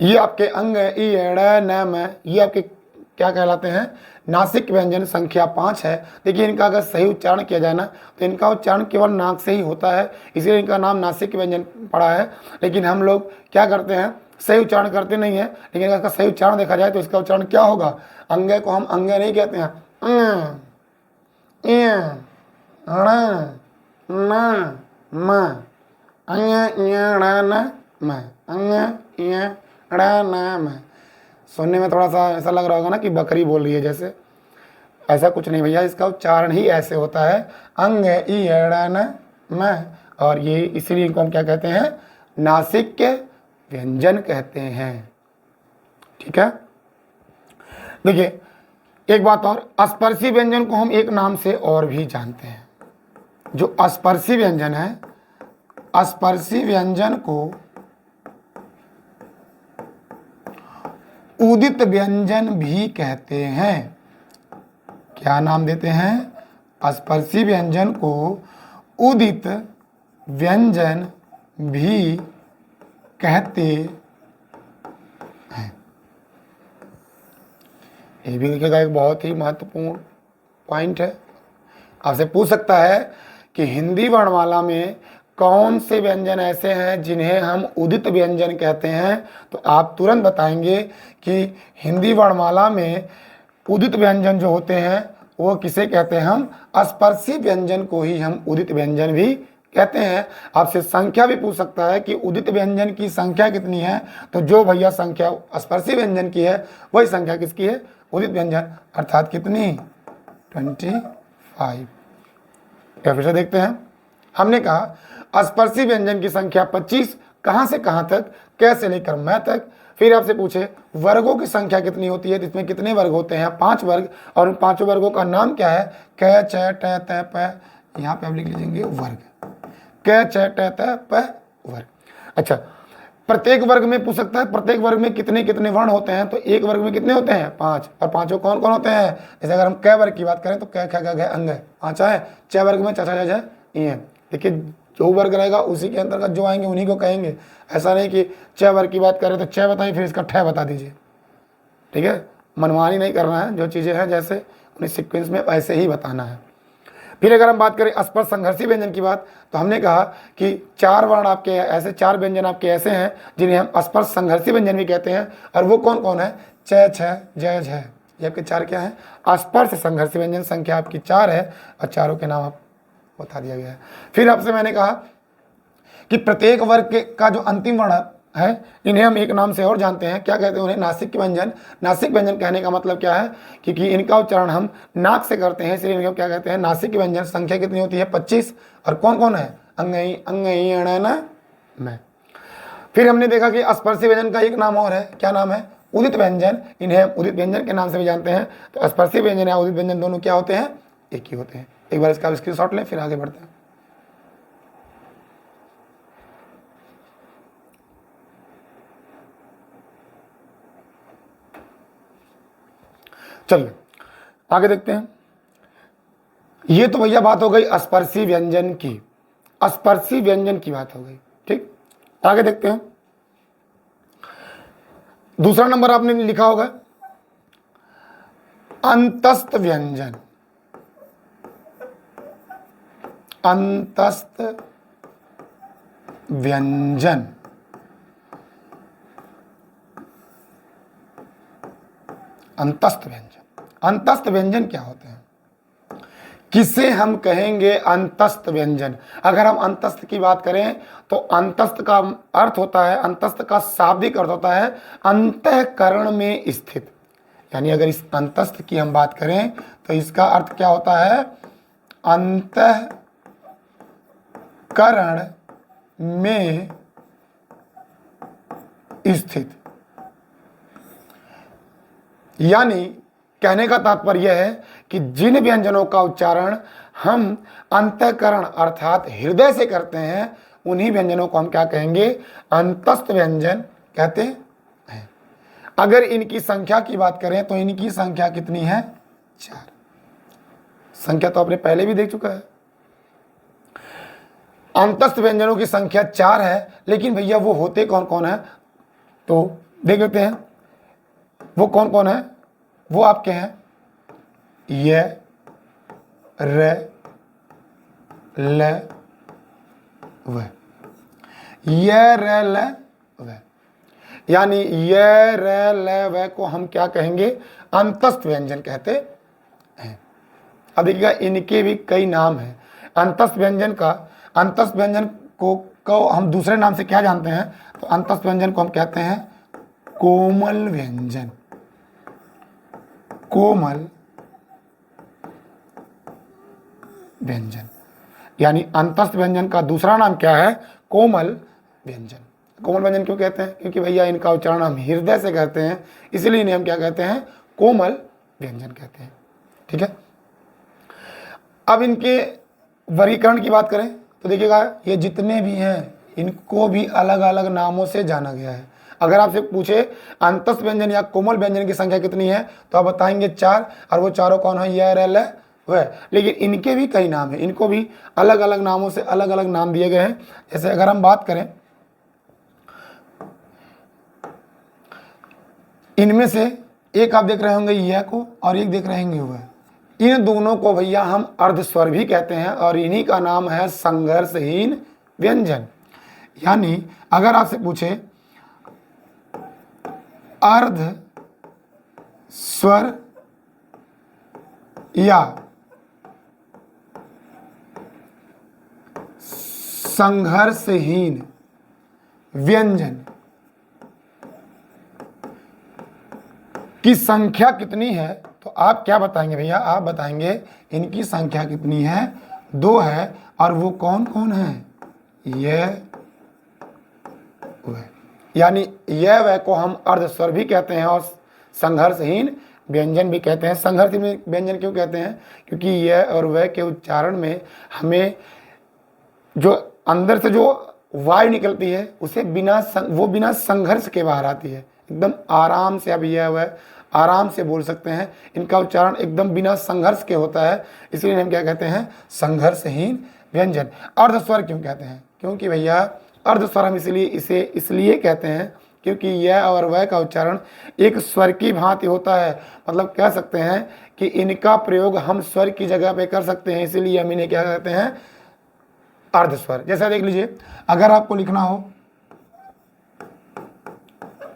ये आपके अंग है, ई है, ड़ न म, ये आपके क्या कहलाते हैं? नासिक व्यंजन संख्या 5 है। देखिए, इनका अगर सही उच्चारण किया जाए ना तो इनका उच्चारण केवल नाक से ही होता है, इसलिए इनका नाम नासिक व्यंजन पड़ा है। लेकिन हम लोग क्या करते हैं? सही उच्चारण करते नहीं है। लेकिन अगर इसका सही उच्चारण देखा जाए तो इसका उच्चारण क्या होगा? अंगे को हम अंगे नहीं कहते हैं, न म, अंग न म, अंग न म। सुनने में थोड़ा सा ऐसा लग रहा होगा ना कि बकरी बोल रही है जैसे, ऐसा कुछ नहीं भैया, इसका उच्चारण ही ऐसे होता है, अंग ई न म, और ये इसीलिए इनको हम क्या कहते हैं, नासिक के व्यंजन कहते हैं। ठीक है, देखिए एक बात और, स्पर्शी व्यंजन को हम एक नाम से और भी जानते हैं। जो स्पर्शी व्यंजन है, स्पर्शी व्यंजन को उदित व्यंजन भी कहते हैं। क्या नाम देते हैं? स्पर्शी व्यंजन को उदित व्यंजन भी कहते हैं। ये भी देखिएगा एक बहुत ही महत्वपूर्ण पॉइंट है। आपसे पूछ सकता है कि हिंदी वर्णमाला में कौन से व्यंजन ऐसे हैं जिन्हें हम उदित व्यंजन कहते हैं, तो आप तुरंत बताएंगे कि हिंदी वर्णमाला में उदित व्यंजन जो होते हैं वो किसे कहते हैं? हम स्पर्शी व्यंजन को ही हम उदित व्यंजन भी कहते हैं। आपसे संख्या भी पूछ सकता है कि उदित व्यंजन की संख्या कितनी है, तो जो भैया संख्या स्पर्शी व्यंजन की है वही संख्या किसकी है? उदित व्यंजन, अर्थात कितनी? 25। या फिर से देखते हैं, हमने कहा स्पर्शी व्यंजन की संख्या 25, कहाँ से कहाँ तक, कैसे लेकर मैं तक। फिर आपसे पूछे वर्गों की संख्या कितनी होती है, तो इसमें कितने वर्ग होते हैं? 5 वर्ग, और उन 5 वर्गों का नाम क्या है? क च ट त प, यहाँ पे आप लिख लीजिएंगे वर्ग, क च ट त प वर्ग। अच्छा, प्रत्येक वर्ग में पूछ सकता है प्रत्येक वर्ग में कितने कितने वर्ण होते हैं, तो एक वर्ग में कितने होते हैं? 5, और पांचों कौन कौन होते हैं? जैसे अगर हम क वर्ग की बात करें तो क ख ग घ अंग 5 है। च वर्ग में च छ ज झ ई है। देखिए जो वर्ग रहेगा उसी के अंतर्गत जो आएंगे उन्हीं को कहेंगे। ऐसा नहीं कि च वर्ग की बात करें तो च बताइए फिर इसका ठ बता दीजिए। ठीक है, मनमानी नहीं करना है, जो चीज़ें हैं जैसे उन्हें सीक्वेंस में वैसे ही बताना है। फिर अगर हम बात करें स्पर्श संघर्षी व्यंजन की बात, तो हमने कहा कि 4 वर्ण आपके ऐसे, 4 व्यंजन आपके ऐसे हैं जिन्हें हम स्पर्श संघर्षी व्यंजन भी कहते हैं, और वो कौन कौन है? च छ ज झ, ये आपके 4 क्या है? स्पर्श संघर्षी व्यंजन। संख्या आपकी 4 है और चारों के नाम आप बता दिया गया है। फिर आपसे मैंने कहा कि प्रत्येक वर्ग का जो अंतिम वर्ण है इन्हें हम एक नाम से और जानते हैं, क्या कहते हैं उन्हें? नासिक व्यंजन। नासिक व्यंजन कहने का मतलब क्या है? क्योंकि इनका उच्चारण हम नाक से करते हैं, इसलिए इनको क्या कहते हैं? नासिक व्यंजन। संख्या कितनी होती है? 25, और कौन कौन है? अंगई अंगई अण मैं। फिर हमने देखा कि स्पर्शी व्यंजन का एक नाम और है, क्या नाम है? उदित व्यंजन। इन्हें हम उदित व्यंजन के नाम से भी जानते हैं। तो स्पर्शी व्यंजन या उदित व्यंजन दोनों क्या होते हैं? एक ही होते हैं। एक बार इसका स्क्रीनशॉट लें, फिर आगे बढ़ते हैं। चलिए आगे देखते हैं। ये तो भैया बात हो गई स्पर्शी व्यंजन की, स्पर्शी व्यंजन की बात हो गई। ठीक, आगे देखते हैं। दूसरा नंबर आपने लिखा होगा अंतस्थ व्यंजन। अंतस्थ व्यंजन, अंतस्थ व्यंजन। अंतस्थ व्यंजन क्या होते हैं? किसे हम कहेंगे अंतस्थ व्यंजन? अगर हम अंतस्थ की बात करें तो अंतस्थ का अर्थ होता है, अंतस्थ का शाब्दिक अर्थ होता है अंतःकरण में स्थित। यानी अगर इस अंतस्थ की हम बात करें तो इसका अर्थ क्या होता है? अंतःकरण में स्थित। यानी कहने का तात्पर्य है कि जिन व्यंजनों का उच्चारण हम अंतःकरण अर्थात हृदय से करते हैं उन्हीं व्यंजनों को हम क्या कहेंगे? अंतस्थ व्यंजन कहते हैं। अगर इनकी संख्या की बात करें तो इनकी संख्या कितनी है? 4। संख्या तो आपने पहले भी देख चुका है। अंतस्थ व्यंजनों की संख्या 4 है, लेकिन भैया वो होते कौन कौन है? तो देख लेते हैं वो कौन कौन है। वो आपके हैं य र ल व, य र ल व। यानी य र ल व को हम क्या कहेंगे? अंतस्थ व्यंजन कहते हैं। अब देखिएगा इनके भी कई नाम हैं। अंतस्थ व्यंजन का, अंतस्थ व्यंजन को हम दूसरे नाम से क्या जानते हैं? तो अंतस्थ व्यंजन को हम कहते हैं कोमल व्यंजन। कोमल व्यंजन। यानी अंतस्थ व्यंजन का दूसरा नाम क्या है? कोमल व्यंजन। कोमल व्यंजन क्यों कहते हैं? क्योंकि भैया इनका उच्चारण हम हृदय से करते हैं, इसलिए इन्हें हम क्या कहते हैं? कोमल व्यंजन कहते हैं। ठीक है। अब इनके वर्गीकरण की बात करें तो देखिएगा, ये जितने भी हैं इनको भी अलग अलग नामों से जाना गया है। अगर आपसे पूछे अंतस्थ व्यंजन या कोमल व्यंजन की संख्या कितनी है तो आप बताएंगे 4, और वो चारों कौन है? य, र, ल, व। लेकिन इनके भी कई नाम हैं, इनको भी अलग अलग नामों से अलग अलग नाम दिए गए हैं। जैसे अगर हम बात करें, इनमें से एक आप देख रहे होंगे य को, और एक देख रहे होंगे व। इन दोनों को भैया हम अर्धस्वर भी कहते हैं, और इन्हीं का नाम है संघर्षहीन व्यंजन। यानी अगर आपसे पूछे अर्ध स्वर या संघर्षहीन व्यंजन की संख्या कितनी है, तो आप क्या बताएंगे भैया? आप बताएंगे इनकी संख्या कितनी है? 2 है। और वो कौन कौन है? यह वह। यानी यह वह को हम अर्धस्वर भी कहते हैं और संघर्षहीन व्यंजन भी कहते हैं। संघर्षहीन व्यंजन क्यों कहते हैं? क्योंकि यह और वह के उच्चारण में हमें जो अंदर से जो वायु निकलती है उसे बिना संघर्ष के बाहर आती है। एकदम आराम से अब यह वह आराम से बोल सकते हैं। इनका उच्चारण एकदम बिना संघर्ष के होता है, इसलिए हम क्या कहते हैं? संघर्षहीन व्यंजन। अर्धस्वर क्यों कहते हैं? क्योंकि भैया अर्धस्वर हम इसलिए कहते हैं क्योंकि यह और वह का उच्चारण एक स्वर की भांति होता है। मतलब कह सकते हैं कि इनका प्रयोग हम स्वर की जगह पे कर सकते हैं, इसीलिए हम इन्हें क्या कहते हैं? अर्धस्वर। जैसा देख लीजिए, अगर आपको लिखना हो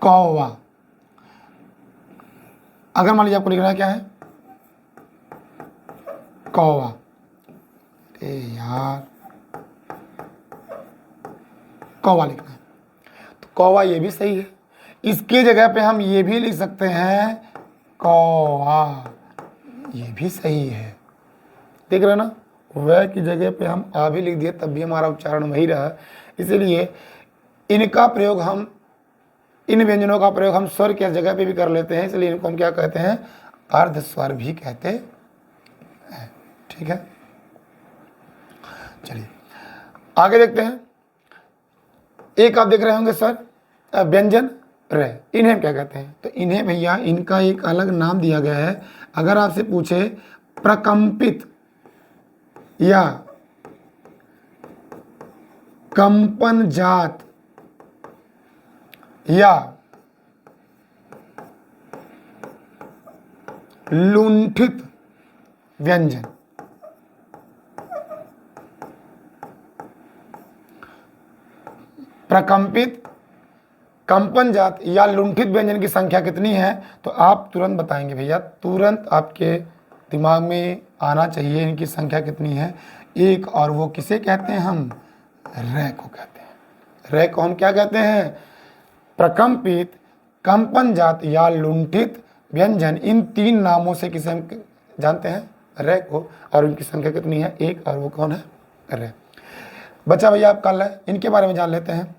कौवा, अगर मान लीजिए आपको लिखना क्या है? कौवा। अरे यार, कौवा लिखना है तो कौवा ये भी सही है। इसके जगह पे हम ये भी लिख सकते हैं कौवा, ये भी सही है। देख रहे ना, वह की जगह पे हम आ भी लिख दिए तब भी हमारा उच्चारण वही रहा। इसीलिए इनका प्रयोग हम इन व्यंजनों का प्रयोग हम स्वर की जगह पे भी कर लेते हैं, इसलिए इनको हम क्या कहते हैं? अर्धस्वर भी कहते हैं। ठीक है, चलिए आगे देखते हैं। एक आप देख रहे होंगे सर व्यंजन र, इन्हें हम क्या कहते हैं? तो इन्हें भैया इनका एक अलग नाम दिया गया है। अगर आपसे पूछे प्रकंपित या कंपन जात या लुंठित व्यंजन, प्रकंपित, कंपन जात या लुंठित व्यंजन की संख्या कितनी है तो आप तुरंत बताएंगे भैया। तुरंत आपके दिमाग में आना चाहिए इनकी संख्या कितनी है। एक, और वो किसे कहते हैं? हम रे को कहते हैं। रे को हम क्या कहते हैं? प्रकंपित, कंपन जात या लुंठित व्यंजन। इन 3 नामों से किसे हम जानते हैं? रे को। और उनकी संख्या कितनी है? 1, और वो कौन है? रे। बच्चा भैया आपका ल, इनके बारे में जान लेते हैं।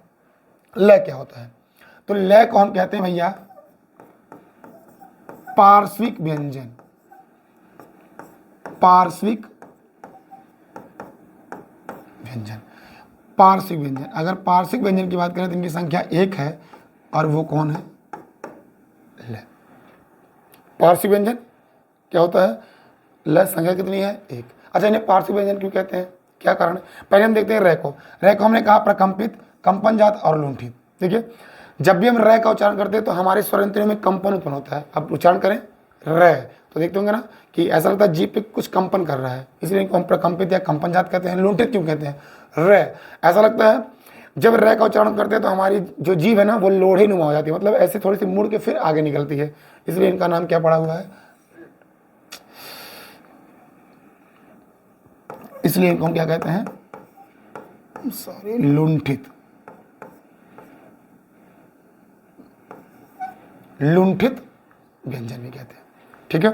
ल क्या होता है? तो ल को हम कहते हैं भैया पार्श्विक व्यंजन। पार्श्विक व्यंजन, पार्श्विक व्यंजन। अगर पार्श्विक व्यंजन की बात करें तो इनकी संख्या 1 है, और वो कौन है? ल। पार्श्विक व्यंजन क्या होता है? ल। संख्या कितनी है? 1। अच्छा, इन्हें पार्श्विक व्यंजन क्यों कहते हैं? क्या कारण है? पहले हम देखते हैं रे को। रे को हमने कहा प्रकंपित, कंपन जात और लुंठित। देखिए, जब भी हम रे का उच्चारण करते हैं तो हमारे स्वर इंद्रियों में कंपन उत्पन्न होता है। अब उच्चारण करें रे तो देखते होंगे ना कि ऐसा लगता है जीभ पे कुछ कंपन कर रहा है, इसलिए इनको हम प्रकंपित या कंपन जात कहते हैं। लुंठित क्यों कहते हैं? रे, ऐसा लगता है जब रे का उच्चारण करते हैं तो हमारी जो जीभ है ना वो लोढ़े नुमा हो जाती है, मतलब ऐसे थोड़ी सी मुड़ के फिर आगे निकलती है, इसलिए इनका नाम क्या पड़ा हुआ है? इसलिए इनको हम क्या कहते हैं? सॉरी, लुंठित। लुंठित व्यंजन भी कहते हैं। ठीक है।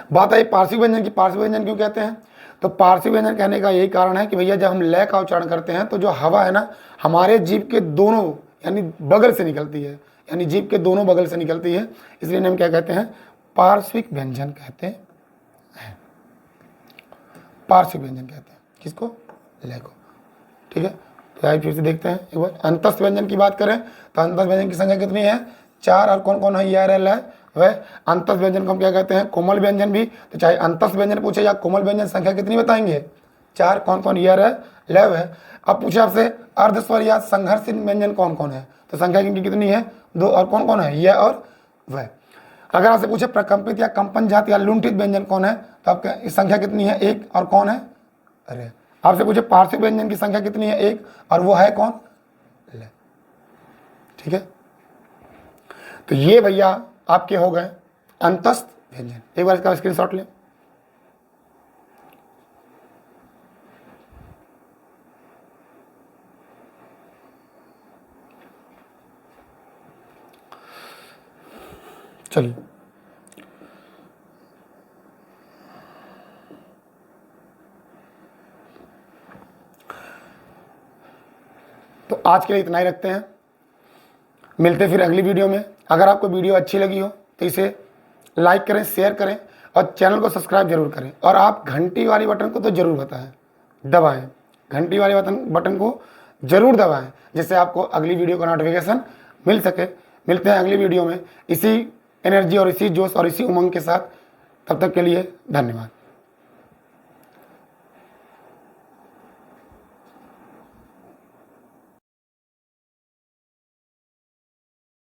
बात आई पार्श्विक व्यंजन की। पार्श्विक व्यंजन क्यों कहते हैं? तो पार्श्विक व्यंजन कहने का यही कारण है कि भैया जब हम लय का उच्चारण करते हैं तो जो हवा है ना हमारे जीभ के दोनों यानी बगल से निकलती है, यानी जीभ के दोनों बगल से निकलती है, इसलिए हम क्या कहते हैं? पार्श्विक व्यंजन कहते हैं। पार्श्विक व्यंजन कहते हैं किसको? लय को। ठीक है, तो आइए फिर से देखते हैं एक बार। अंतस्थ व्यंजन की बात करें तो अंतस्थ व्यंजन की संख्या कितनी है? 4। और कौन कौन है? या लय। वह अंतस्थ व्यंजन को हम क्या कहते हैं? कोमल व्यंजन भी। तो चाहे अंतस्थ व्यंजन पूछे या कोमल व्यंजन, संख्या कितनी बताएंगे? 4। कौन कौन? या लय है। अब पूछे आपसे अर्धस्वर या संघर्ष व्यंजन कौन कौन है, तो संख्या इनकी कितनी है? 2। और कौन कौन है? यह और वह। अगर आपसे पूछे प्रकंपित या कंपन जात या लुंठित व्यंजन कौन है, तो आपका इस संख्या कितनी है? 1। और कौन है? अरे आपसे पूछे पार्श्विक व्यंजन की संख्या कितनी है? 1। और वो है कौन? लय। ठीक है, तो ये भैया आपके हो गए अंतस्थ व्यंजन। एक बार इसका स्क्रीनशॉट लें। चलिए, तो आज के लिए इतना ही रखते हैं, मिलते फिर अगली वीडियो में। अगर आपको वीडियो अच्छी लगी हो तो इसे लाइक करें, शेयर करें और चैनल को सब्सक्राइब जरूर करें। और आप घंटी वाली बटन को तो जरूर दबाएं, घंटी वाले बटन को जरूर दबाएं, जिससे आपको अगली वीडियो का नोटिफिकेशन मिल सके। मिलते हैं अगली वीडियो में इसी एनर्जी और इसी जोश और इसी उमंग के साथ। तब तक के लिए धन्यवाद।